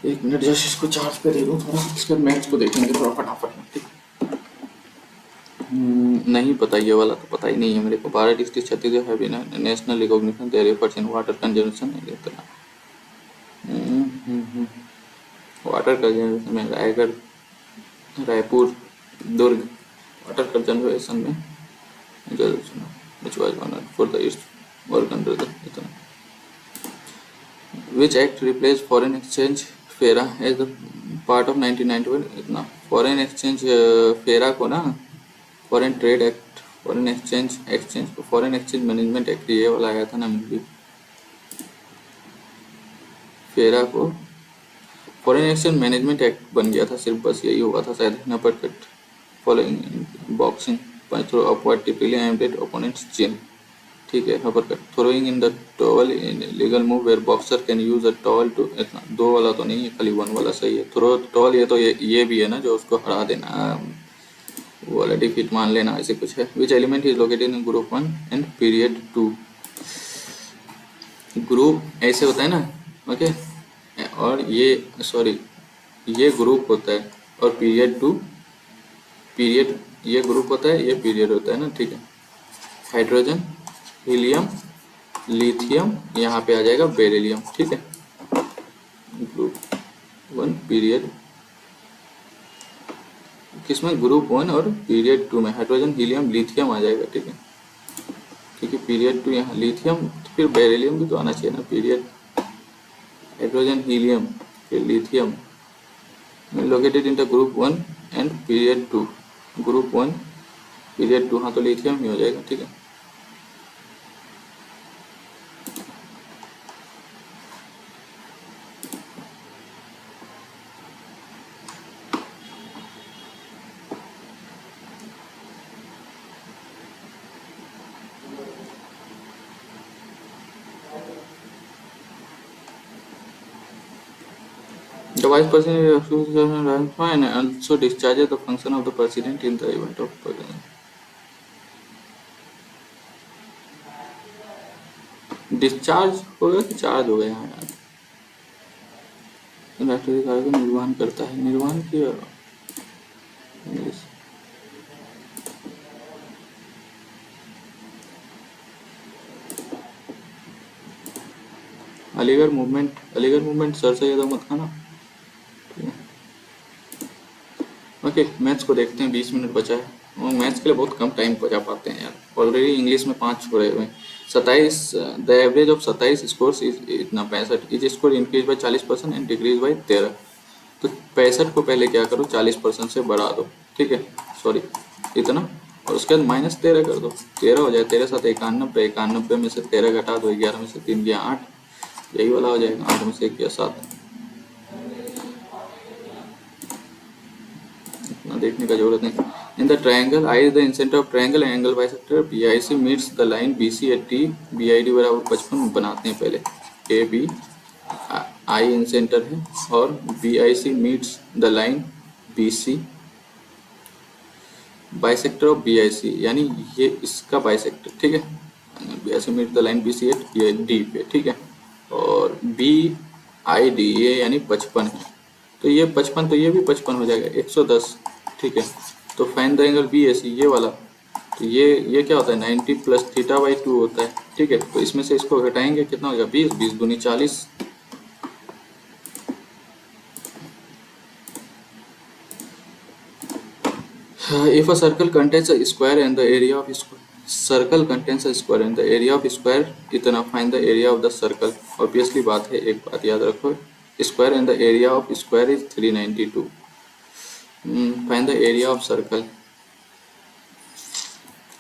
एक मिनट जस्ट इसको चार्ज पे दे दूँ थोड़ा, इसके बाद मैच को देखेंगे थोड़ा फटाफट में, ठीक। नहीं पता, ये वाला तो पता ही नहीं है मेरे को। 12 डिस्ट्रिक्ट छत्तीसगढ़ है बिना national recognition their efforts in water conservation, इतना वाटर कंजर्वेशन में रायगढ़, रायपुर, दुर्ग वाटर कंजर्वेशन में which was honored for the east work under the इतना। which act replaced foreign exchange फेरा एज द पार्ट ऑफ 1991, इतना। फॉरेन एक्सचेंज फेरा को ना, foreign trade act, foreign exchange management act, ये वाला आया था ना मूवी, फेरा को फॉरेन एक्सचेंज मैनेजमेंट एक्ट बन गया था, सिर्फ बस यही हुआ था शायद। Uppercut following boxing throw upward typically aimed at opponent's chin, ठीक है। Uppercut throwing in the towel in legal move where boxer can use a towel to, इतना। 2 वाला तो नहीं है, खाली 1 वाला सही है। थ्रो टॉवल, ये तो ये भी है ना जो उसको हरा देना, वो वाला डिफीट मान लेना, ऐसे कुछ है। Which element is located in group 1 and period 2, group ऐसे होता है ना, ओके, और ये सॉरी ये ग्रुप होता है, और पीरियड 2, पीरियड ये ग्रुप होता है, ये पीरियड होता है ना, ठीक है। हाइड्रोजन, हीलियम, लिथियम, यहाँ पे आ जाएगा बेरिलियम, ठीक है। ग्रुप 1 पीरियड किसमें, ग्रुप 1 और पीरियड 2 में हाइड्रोजन, हीलियम, लिथियम आ जाएगा, ठीक है, क्योंकि पीरियड 2 यहाँ लिथियम, तो फिर बेरिलियम भी तो आना चाहिए ना। पीरियड हाइड्रोजन, हीलियम, फिर lithium, located in the group 1 and period 2, group 1 period 2, हाँ तो लिथियम ही हो जाएगा, ठीक है। The vice president is fine and also discharges the function of the president in the event of discharge हो गया कि चार्ज हो गया यार। राष्ट्रीय कार्य का निर्वहन करता है, निर्वहन की Aligarh movement sir Syed Ahmad Khan, okay, maths को देखते हैं, 20 मिनट बचा है और मैथ्स के लिए बहुत कम टाइम बचा पाते हैं यार, ऑलरेडी इंग्लिश में 5 छोड़े हुए हैं। 27, the average of 27 scores is इतना 65, is score increase by 40% and decrease by 13। तो 65 को पहले क्या करो, 40% से बढ़ा दो, ठीक है, सॉरी इतना, और उसके बाद -13 कर दो, 13 हो जाए, 13 7 91, 91 में से 13 घटा दो, 11 में से 3 गया 8, यही वाला हो जाएगा, 8 में से 1 गया 7। इतना देखने का जरूरत नहीं। In the triangle I is the incenter of triangle angle bisector B I C meets the line B C at T, B I D बराबर 55 बनाते हैं पहले। ए बी आई इंसेंटर है और B I C meets the line B C, bisector of B I C यानी ये इसका बाइसेक्टर, ठीक है, B I C meets the line B C at D पे, ठीक है, और बी आई डी ये यानी 55 है, तो ये 55, तो ये भी 55 हो जाएगा, 110, ठीक है। तो फाइंड द एंगल बी ए सी, ये वाला, तो ये क्या होता है, 90 प्लस थीटा बाई 2 होता है, ठीक है। तो इसमें से इसको घटाएंगे, कितना होगा, 20, 20 दूनी 40। If a circle contains a square and the area of circle contains a square and the area of square इतना, find the area of the circle, obviously बात है, एक बात याद रखो, square and the area of square is 392, find the area of circle,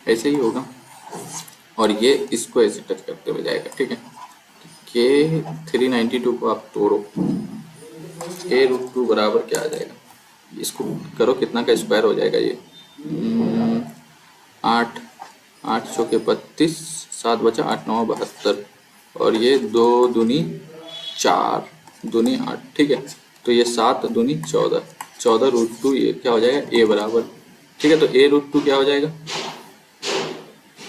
ऐसे ही होगा, और ये इसको ऐसे टच करते हुए जाएगा, ठीक है। के 392 को आप तोड़ो, a√2 बराबर क्या आ जाएगा, इसको करो, कितना का स्क्वायर हो जाएगा ये, 8, 8 चौके 32, 7 बचा, 8 9 72, और ये 2 दूनी 4, दूनी 8, ठीक है। तो ये 7 दूनी 14, 14√2, ये क्या हो जाएगा, a बराबर, ठीक है। तो a√2 क्या हो जाएगा,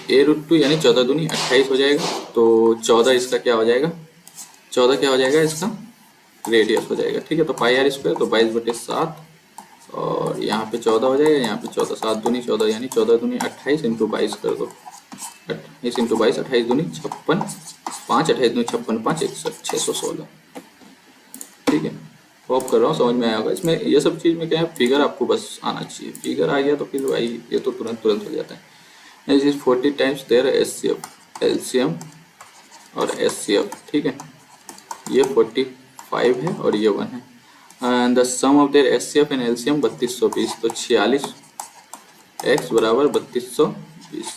a√2 यानी 14 दूनी 28 हो जाएगा। तो 14 इसका क्या हो जाएगा, 14 क्या हो जाएगा, इसका रेडियस हो जाएगा, ठीक है। तो पाई आर स्क्वायर, तो 22/7, और यहाँ पे 14 हो जाएगा, यहाँ पे 14, 7 दूनी 14 यानी 14 दूनी 28 इंटू 22 कर दो, 28 इंटू 22, 28 दूनी 56, 5 28 दूनी 56, 5 61, 616, ठीक है। होप कर रहा हूँ समझ में आया होगा। इसमें ये सब चीज़ में क्या है, फिगर आपको बस आना चाहिए, फिगर आ गया तो फिर भाई ये तो तुरंत हो जाता है। This is 40 times their HCF, LCM और एचसीएफ, ठीक है। ये 45 है और ये 1 है। And the sum of their HCF and LCM 3220, तो 46 x बराबर 3220।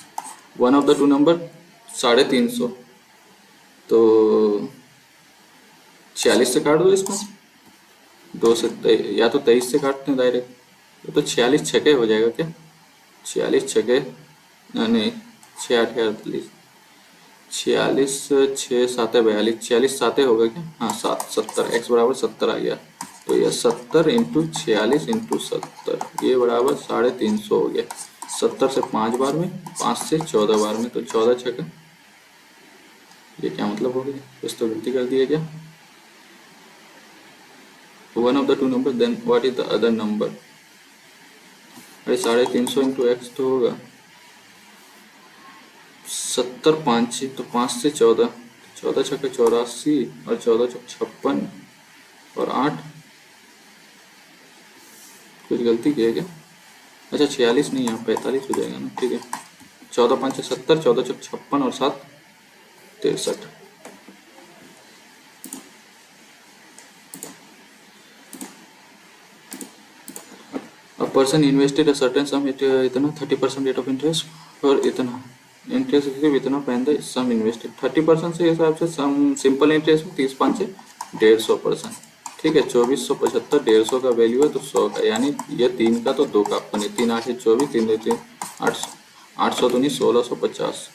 One of the two number 350, तो 46 से काट दो इसको, 2 से या तो 23 से काटते हैं डायरेक्ट, तो 46 छके हो जाएगा क्या, 46 छके नहीं 6 8 48, 46 6 7 42, 46 7 होगा क्या, हाँ 7 70, x बराबर 70 आ गया। तो ये 70 इंटू 46 इंटू 70, ये बराबर 350 हो गया। 70 से 5 बार में, 5 से 14 बार में, तो 14 छक्का, ये क्या मतलब हो गया, कुछ तो गलती कर दिया क्या। One of the two number, then what is the other number, अरे 350 इंटू एक्स तो होगा 70 5 तो 5 से 14, 14 छक्का 84 और 14 छक्का 56 और 8, कुछ गलती किया क्या, अच्छा 46 नहीं, यहाँ 45 हो जाएगा ना, ठीक है। 14 5 70, 14 छक्का 56 और 7 63। पर्सन इन्वेस्टेड अ सर्टेन सम, इतना 30% रेट ऑफ इंटरेस्ट और इतना इंटरेस्ट इतना पहन द सम इन्वेस्टेड 30% से हिसाब से सम सिंपल इंटरेस्ट में 30 से 150%, ठीक है। 2475 150 का वैल्यू है तो 100 का, यानी ये 3 का तो 2 का अपने 3 8 24, 3 2 3 800, 800 तो नहीं 1650।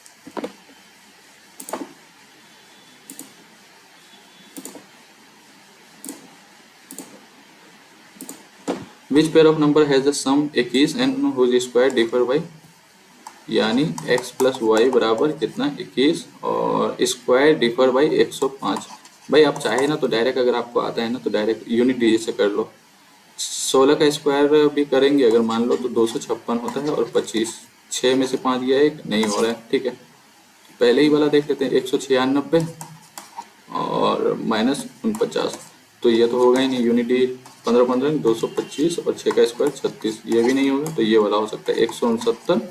Which pair of number has the sum 21 and whose square differ by, यानी x प्लस वाई बराबर कितना 21 और स्क्वायर डिफर बाई 105। भाई आप चाहे ना तो डायरेक्ट, अगर आपको आता है ना तो डायरेक्ट यूनिट डिजिट से कर लो। 16 का स्क्वायर भी करेंगे अगर मान लो तो 256 होता है और 25, 6 में से 5 गया 1 नहीं हो रहा है, ठीक है। पहले ही वाला देख लेते हैं, 196 और -49, तो ये तो होगा ही नहीं, यूनिट डिजिट 15 15 225 और 6 का स्क्वायर 36, ये भी नहीं होगा तो ये वाला हो सकता है 169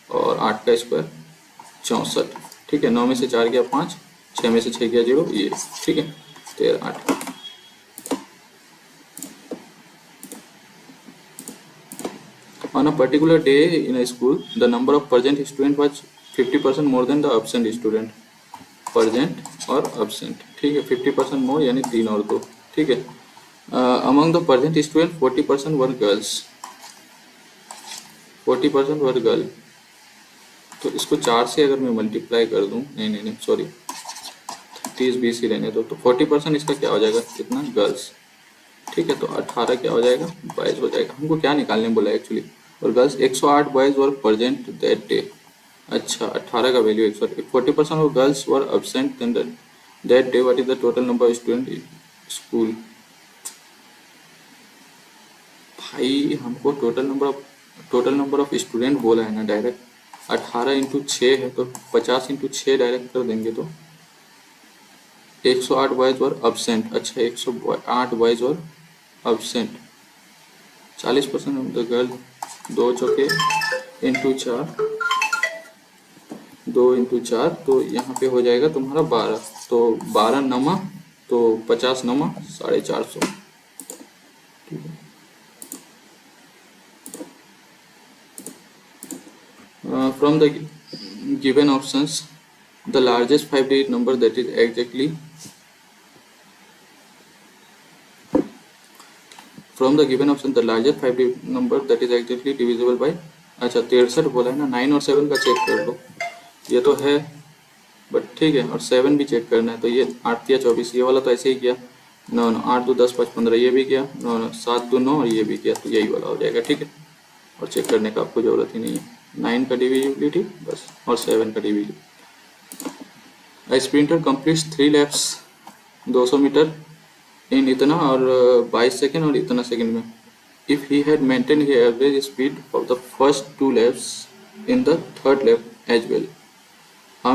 और 8 का स्क्वायर 64। ठीक है, 9 में से 4 गया 5, 6 में से 6 गया 0, ये ठीक है 13 8। On a particular day in a school, the number of present student was 50% more than the absent student. present और absent, ठीक है 50% more यानी 3 और 2, ठीक है। Among the present student 40% were girls, 40% were girl। तो इसको 4 से अगर मैं मल्टीप्लाई कर दूं, नहीं सॉरी 30-20 ही रहने दो, तो 40% इसका क्या हो जाएगा, कितना गर्ल्स, ठीक है। तो 18 क्या हो जाएगा, बॉयज हो जाएगा। हमको क्या निकालने बोला एक्चुअली, और girls 108 boys were present that day. अच्छा 18 का value 108, 40% of girls were absent that day, what is the total number of student in school. भाई हमको टोटल नंबर ऑफ स्टूडेंट बोला है ना डायरेक्ट, 18 इंटू 6 है तो 50 इंटू 6 डायरेक्ट कर देंगे तो 108 बॉयज वर एब्सेंट। अच्छा 108 boys were absent, 40% of the girl, 2 चौके इंटू 4, 2 इंटू 4, तो यहाँ पे हो जाएगा तुम्हारा 12, तो 12 नमा तो 50 नमा 450, ठीक है। From the given options, the largest 5-digit number that is exactly divisible by, अच्छा 63 बोला है ना, 9 और 7 का चेक कर लो, ये तो है बट ठीक है, और 7 भी चेक करना है, तो ये 8 या 24, ये वाला तो ऐसे ही किया, 9 9 8 2 10 5 15, ये भी किया 9 9 7 2 9 और ये भी किया, तो यही वाला हो जाएगा, ठीक है। और चेक करने का आपको जरूरत ही नहीं है, 9 का डिविजिबिलिटी बस और 7 का divisibility. A sprinter completes 3 laps 200 metre in इतना और 22 सेकेंड और इतना सेकेंड में। If he had maintained his average speed of the first 2 laps in the third lap as well, how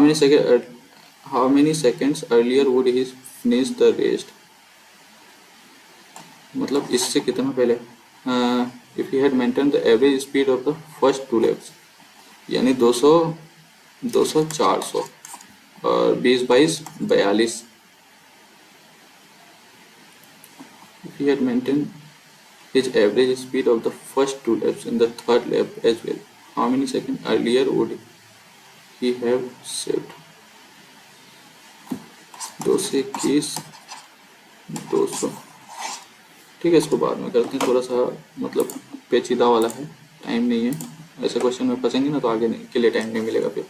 many seconds earlier would he finish the race? मतलब इससे कितना पहले, if he had maintained the average speed of the first 2 laps, यानी 200 200 400 और 20 22 42। If he had maintained his average speed of the first 2 laps in the third lap as well, how many seconds earlier would he have saved? 221 200, ठीक है। इसको बाद में करते हैं, थोड़ा सा मतलब पेचीदा वाला है, टाइम नहीं है, ऐसे क्वेश्चन में फंसेंगे ना तो आगे के लिए टाइम नहीं मिलेगा फिर।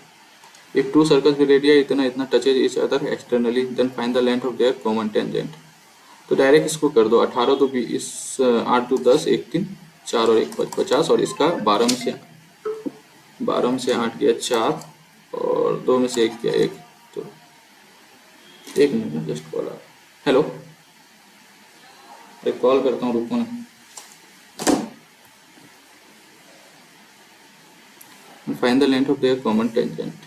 If 2 circles with radii इतना touches each other externally, then find the length of their common tangent। तो डायरेक्ट इसको कर दो, 18 तो 20 8 2 10 1 3 4 और 1 5 50, और इसका 12 में से 8 गया 4 और 2 में से 1 गया 1, तो 1 मिनट में जस्ट कॉल आ, हेलो एक कॉल करता हूँ, रुको ना। Find the length of their common tangent।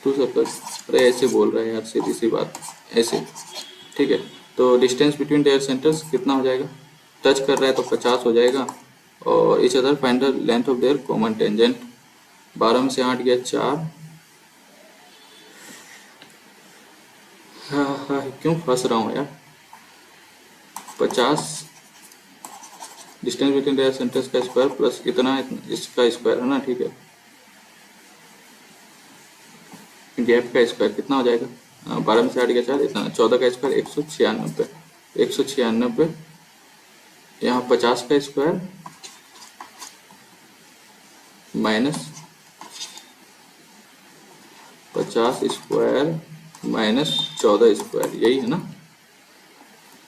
2 circles, अरे ऐसे बोल रहा है यार, सीधी सी बात ऐसे, ठीक है। तो डिस्टेंस बिटवीन देयर सेंटर्स कितना हो जाएगा, टच कर रहा है तो 50 हो जाएगा, और each other find the length of their common tangent. 12 में से 8 गया 4, हाँ क्यों फंस रहा हूँ यार, 50 डिस्टेंस बिटवीन देयर सेंटर्स का स्क्वायर प्लस इतना इसका स्क्वायर है ना, ठीक है। गैप का स्क्वायर कितना हो जाएगा, 12 में से 8 गया 4, इतना 14 का स्क्वायर 196, 196 यहाँ 50 का square minus 50 square minus 14 square, यही है ना,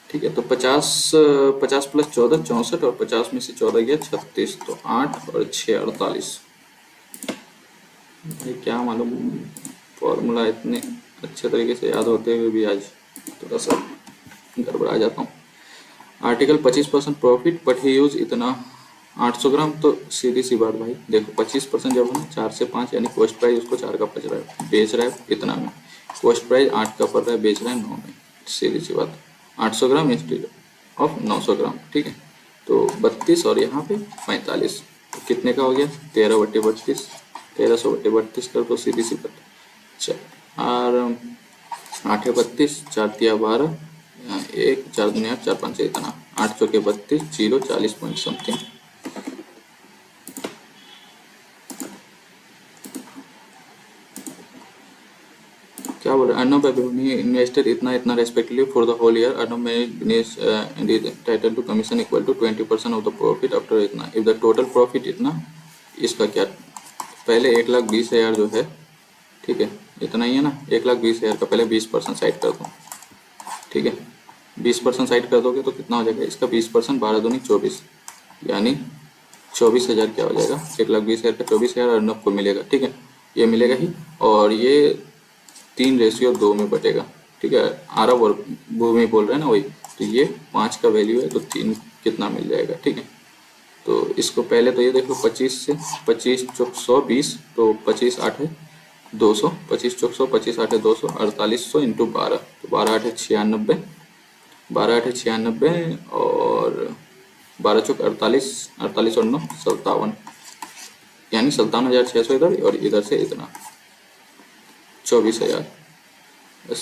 ठीक है। तो 50 प्लस 14 64, और 50 में से 14 गया 36, तो 8 और 6 48। भाई क्या मालूम फॉर्मूला इतने अच्छे तरीके से याद होते हुए भी आज थोड़ा सा गड़बड़ा जाता हूँ। Article 25% profit but he use इतना 800 ग्राम, तो सीधी सी बात भाई देखो 25% जब है ना 4 से 5, यानी कॉस्ट प्राइस उसको 4 का बच रहा है, बेच रहा है इतना में, कॉस्ट प्राइस 8 का पड़ रहा है, बेच रहा है 9 में, सीधी सी बात, 800 ग्राम इंस्टेड ऑफ 900 ग्राम, ठीक है। तो 32 और यहाँ पे 45, तो कितने का हो गया 13/32, 1300/32 कर दो, सीधी सी बात। चल, और 8×32, 4×3=12, 1 4×2 4 5 इतना, 8×32, 0 40 पॉइंट समथिंग। क्या बोल रहे हैं, अर्नब इन्वेस्टेड इतना इतना respectively for the whole year, Arnab में title to commission equal to 20% of the profit after इतना, इफ द टोटल प्रॉफिट इतना, इसका क्या, पहले 1,20,000 जो है, ठीक है, इतना ही है ना, 1,20,000 का पहले 20% साइड कर दो, ठीक है, 20% साइड कर दोगे तो कितना हो जाएगा इसका 20%, 12 दूनी 24, यानी 24,000 क्या हो जाएगा, 1,20,000 का 24,000 अर्नब को मिलेगा, ठीक है, ये मिलेगा ही, और ये 3:2 में बटेगा, ठीक है, आरब और भूमि बोल रहे हैं ना वही, तो ये 5 का वैल्यू है तो 3 कितना मिल जाएगा, ठीक है। तो इसको पहले तो ये देखो 25 से 25 चौक 100 20, तो 25 8 है 200, 25 चौक 100, 25 8 है 200, 4800 इंटू 12, तो 12 8 है 96, 12 8 है 96, और 12 चौक 48, 48 और 9 57, यानी 57,600 इधर, और इधर से इतना 24,000 बस।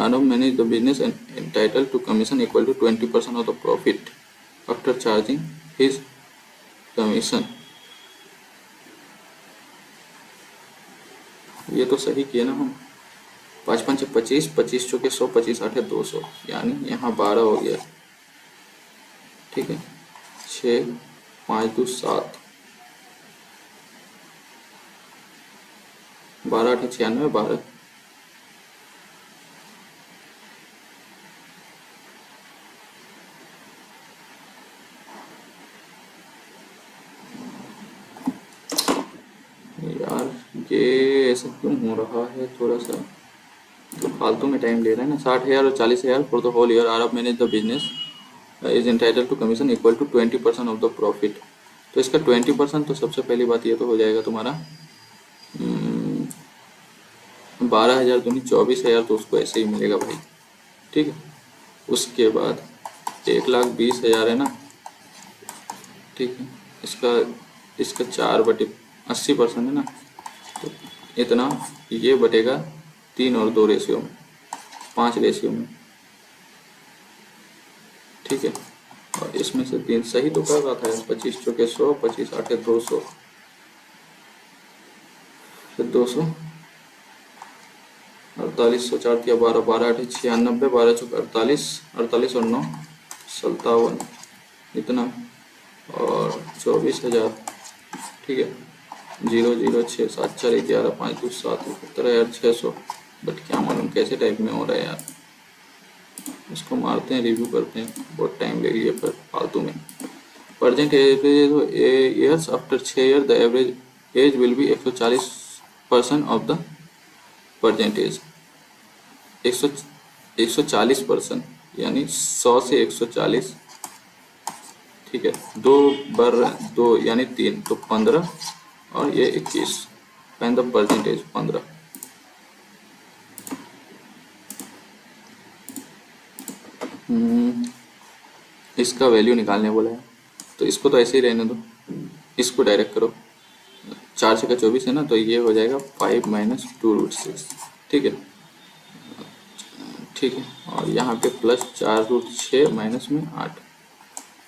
Arnab manage the business and entitled to commission equal to 20% of the profit after charging his commission। ये तो सही किया ना हम, 5 5 25, 25 चौके 100, 25 8 है 200, यानी यहाँ 12 हो गया, ठीक है, 6 5 2 7, 12 8 96, 12, यार ये ऐसा क्यों हो रहा है, थोड़ा सा तो फालतू में टाइम ले रहा है ना। 60,000 और 40,000 फॉर द होल ईयर, आरब manage the business is entitled to commission equal to 20% of the profit. तो इसका 20% तो सबसे पहली बात ये तो हो जाएगा तुम्हारा 12,000 दूनी 24,000, तो उसको ऐसे ही मिलेगा भाई, ठीक है। उसके बाद 1,20,000 है ना, ठीक है, इसका 4/80% है ना, तो इतना ये बटेगा 3 और 2 रेशियो में, 5 रेशियो में, ठीक है। और इसमें से 3 सही तो कर रहा था, 25 चौके 100, 25 8 200, फिर 200, 4800, 4 दिया 12, 12 8 96, 12 चौके 48, 48 और 9 57, इतना, और 24,000, ठीक है, 0 0 6 7 4 11 5 2 7 71,600। बट क्या मालूम कैसे टाइप में हो रहा है यार, इसको मारते हैं, रिव्यू करते हैं, बहुत टाइम ले लिया पर फालतू में। Present years after 6 year the average age will be 140% of the present age, 140%, यानी 100 से 140, ठीक है, 2 बर 2 यानी 3, तो 15, और ये 21, फाइंड द परसेंटेज 15। इसका वैल्यू निकालने बोला है, तो इसको तो ऐसे ही रहने दो, इसको डायरेक्ट करो, 4 से का 24 है ना, तो ये हो जाएगा 5 - 2√6, ठीक है, ठीक है, और यहाँ पे प्लस 4√6 माइनस में 8,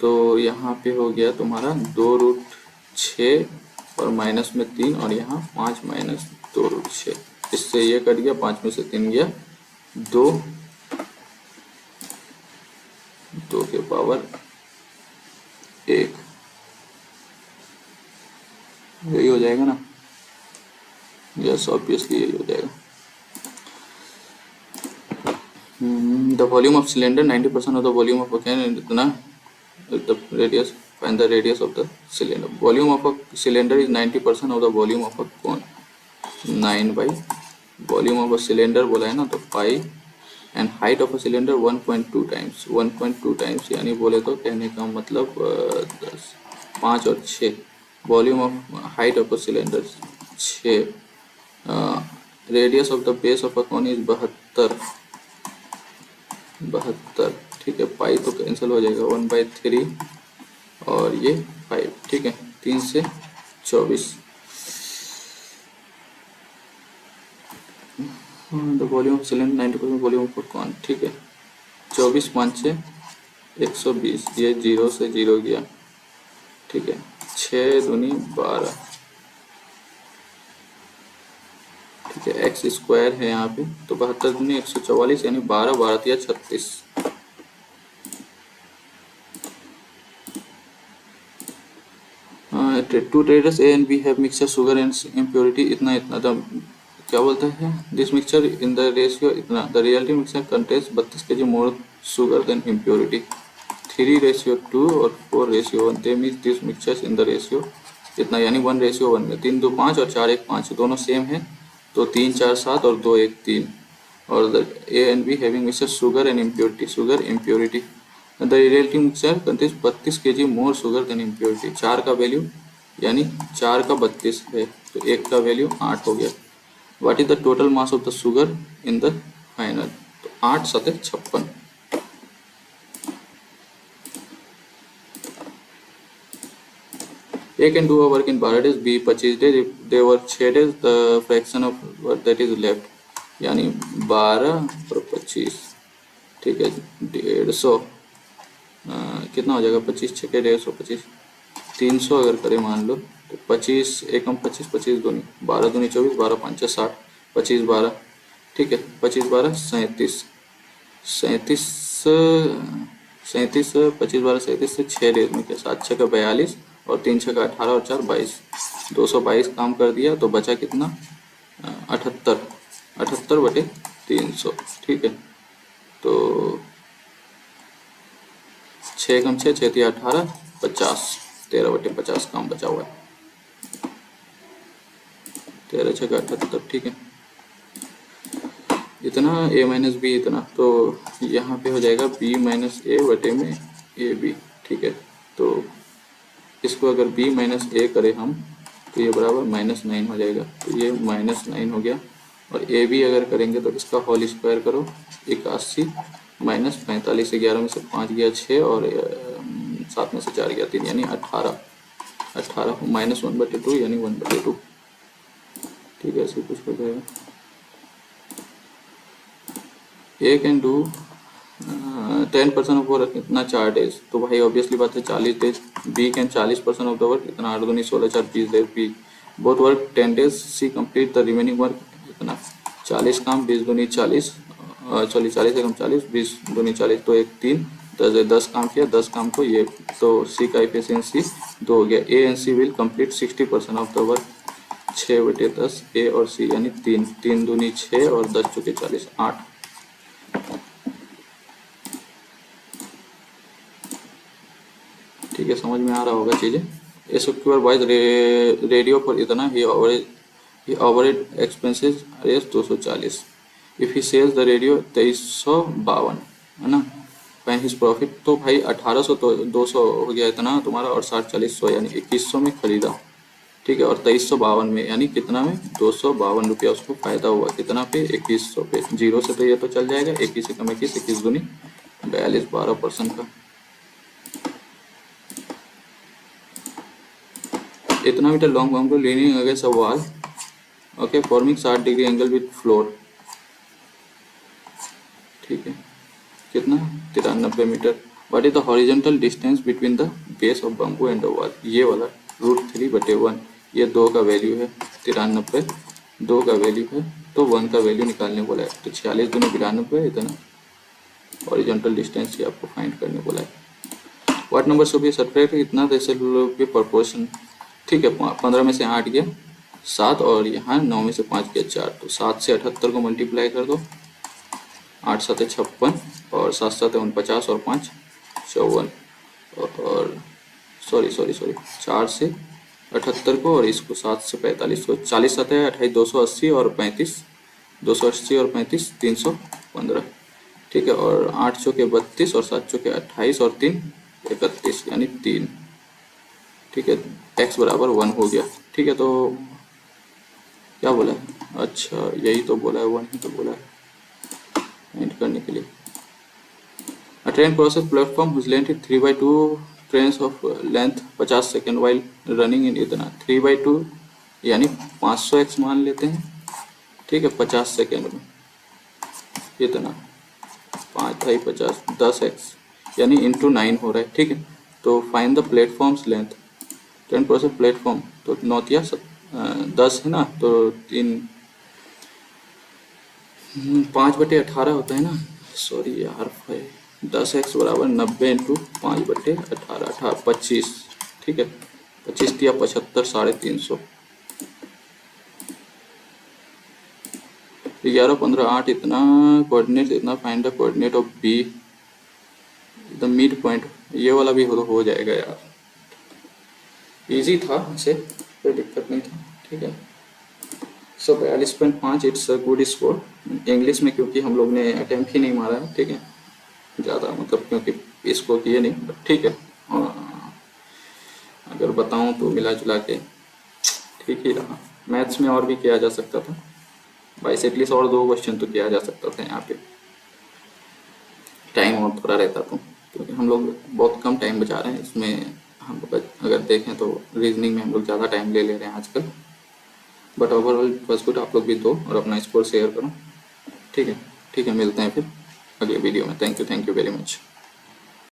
तो यहाँ पे हो गया तुम्हारा 2√6 और माइनस में 3, और यहाँ 5 - 2√6, इससे ये कट गया, 5 में से 3 गया 2, 2 के पावर 1, यही हो जाएगा ना, यस ऑब्वियसली यही हो जाएगा। The volume of cylinder 90% of the volume of can, इतना the radius, find the radius of the cylinder. Volume of a cylinder is 90% of the volume of a cone, 9 by volume of a cylinder बोला है ना, तो pi, and height of a cylinder 1.2 times, 1.2 times, यानी बोले तो कहने का मतलब 10, 5 और 6, volume of height of a cylinder 6, radius of the base of a cone is 72, ठीक है। पाई तो कैंसिल हो जाएगा, 1/3 और ये 5, ठीक है। 3 से 24, the volume of cylinder 90% volume of cone, ठीक है। 24 5 6 120, ये 0 से 0 गया, ठीक है। 6 दूनी 12, ठीक है। एक्स स्क्वायर है यहाँ पे, तो 72 दूनी 144, यानी 12 12 या 36। Two traders A and B have mixture sugar and impurity इतना इतना, क्या बोलता है, this mixture in the ratio इतना, the reality mixture contains 32 kg more sugar than impurity, 3:2 और 4:1, they means this mixtures in the ratio इतना, यानी 1:1 में 3 2 5 और 4 1 5 दोनों सेम है, तो 3 4 7 और 2 1 3, और the A and B having mixture sugar and impurity, sugar impurity, the reality mixture contains 32 kg more sugar than impurity, 4 का वैल्यू यानी 4 का 32 है, तो 1 का वैल्यू 8 हो गया। What is the total mass of the sugar in the final, तो 8 7 56। A can do a work in 12 days, B 25 days, if they work 6 days, the fraction of work that is left, यानी 12 और 25, ठीक है। 150 कितना हो जाएगा, 25 छके 150, 25 300 अगर करें मान लो, तो 25 एकम 25 25 दूनी 12 दूनी 24, 12 5 60, 25 12, ठीक है। 25 12 37, 37 37, 25 12 37 से 6 डेज में क्या, 7 6 का 42 और 3 6 का 18 और 4 22, 222 काम कर दिया, तो बचा कितना, 78, 78/300, ठीक है। तो 6 कम 6 6 18 50, 13/50 काम बचा हुआ है, 13 6 का 78, ठीक है। इतना a माइनस बी इतना, तो यहाँ पे हो जाएगा b माइनस ए बटे में ए बी, ठीक है। तो इसको अगर b माइनस ए करें हम, तो ये बराबर -9 हो जाएगा, तो ये -9 हो गया। और ए बी अगर करेंगे तो इसका होल स्क्वायर करो, 81 माइनस 45, 11 में से 5 गया 6 और 7 में से 4 गया 3, यानी 18 -1/2 यानी 1/2, ठीक है। ऐसे कुछ हो जाएगा। A can do 10% of work इतना 4 डेज, तो भाई ऑब्वियसली बात है 40 days. B can 40% of the work इतना, 8 दूनी 16 4 20 days, B both work 10 days, C complete the remaining work इतना, 40 काम 20 दूनी 40, सॉरी 40 एकम 40, 20 दूनी 40, तो 1 3 10 काम किया, 10 काम को ये, तो सी का एफिशिएंसी 2 हो गया। A and C will complete 60% of the work, 6/10 A और सी, यानी 3 3 दूनी 6 और 10 चुके 40 8, ठीक है। समझ में आ रहा होगा चीजें। ए सिक्योर वाइज रेडियो पर इतना ही ओवरहेड एक्सपेंसेस रेस 240, if he sells the radio 2352, है ना, फाइन हिज प्रॉफिट, तो भाई 1800 तो 200 हो गया इतना तुम्हारा, और 60 40 100 यानी 2100 में खरीदा, ठीक है। और 2352 में यानी कितना में, 252 रुपया उसको फायदा हुआ, कितना पे, 2100 पे। 0 से तो ये तो चल जाएगा, 21 एकम 21, 21 दूनी 42, 12% का, इतना मीटर लॉन्ग बम को leaning against a wall, okay, forming 60 degree angle with floor, ठीक है। कितना, 93 metre. What is the horizontal distance between the base of bamboo and the wall, ये वाला √3/1, ये 2 का वैल्यू है, 93 2 का वैल्यू है, तो 1 का वैल्यू निकालने बोला है, तो 46 दूनी 92 इतना हॉरिजॉन्टल डिस्टेंस ये आपको फाइंड करने बोला है। What number should be subtract, इतना जैसे प्रोपोर्शन, ठीक है। 15 में से 8 गया 7, और यहाँ 9 में से 5 गया 4, तो 7 से 78 को मल्टीप्लाई कर दो, 8 7 56 और 7 7 49 और 5 54, और सॉरी 4 से 78 को और इसको 7 से 45 को, 40 7 है 28, 280 और 35, 280 और 35 315, ठीक है। और 8 चौके 32 और 7 चौके 28 और 3 31, यानी 3, ठीक है, x बराबर 1 हो गया। ठीक है, तो क्या बोला है, अच्छा यही तो बोला है, 1 ही तो बोला है एंड करने के लिए। A train crosses platform whose length is 3/2 trains of length 50 second while running in इतना 3/2 यानी 500x मान लेते हैं। ठीक है, 50 सेकेंड में इतना 5×50 10x यानी इंटू 9 हो रहा है। ठीक है, तो find the platforms length. Train crosses platform तो 10 है ना, तो 5/18 होता है ना, सॉरी यार, 10x बराबर 90 इंटू 5/18 25। ठीक है, 25 या 75 350 11 15 8 इतना कोऑर्डिनेट इतना। Find the coordinate of be the mid point. ये वाला भी हो जाएगा यार, इजी था वैसे, कोई दिक्कत नहीं था। ठीक है, 142.5 it's a good score English में, क्योंकि हम लोग ने अटेम्प्ट ही नहीं मारा है। ठीक है, ज़्यादा मतलब क्योंकि इसको किए नहीं। ठीक है, अगर बताऊं तो मिला जुला के ठीक ही रहा। मैथ्स में और भी किया जा सकता था, बाईस एटलीस्ट और 2 क्वेश्चन तो किया जा सकता था यहाँ पे, टाइम और थोड़ा रहता तो, क्योंकि हम लोग बहुत कम टाइम बचा रहे हैं इसमें। हम लोग अगर देखें तो रीजनिंग में हम लोग ज़्यादा टाइम ले रहे हैं आजकल। बट ओवरऑल फर्स्ट गुड, आप लोग भी दो और अपना स्कोर शेयर करो। ठीक है, ठीक है, मिलते हैं फिर अगले वीडियो में। Thank you very much.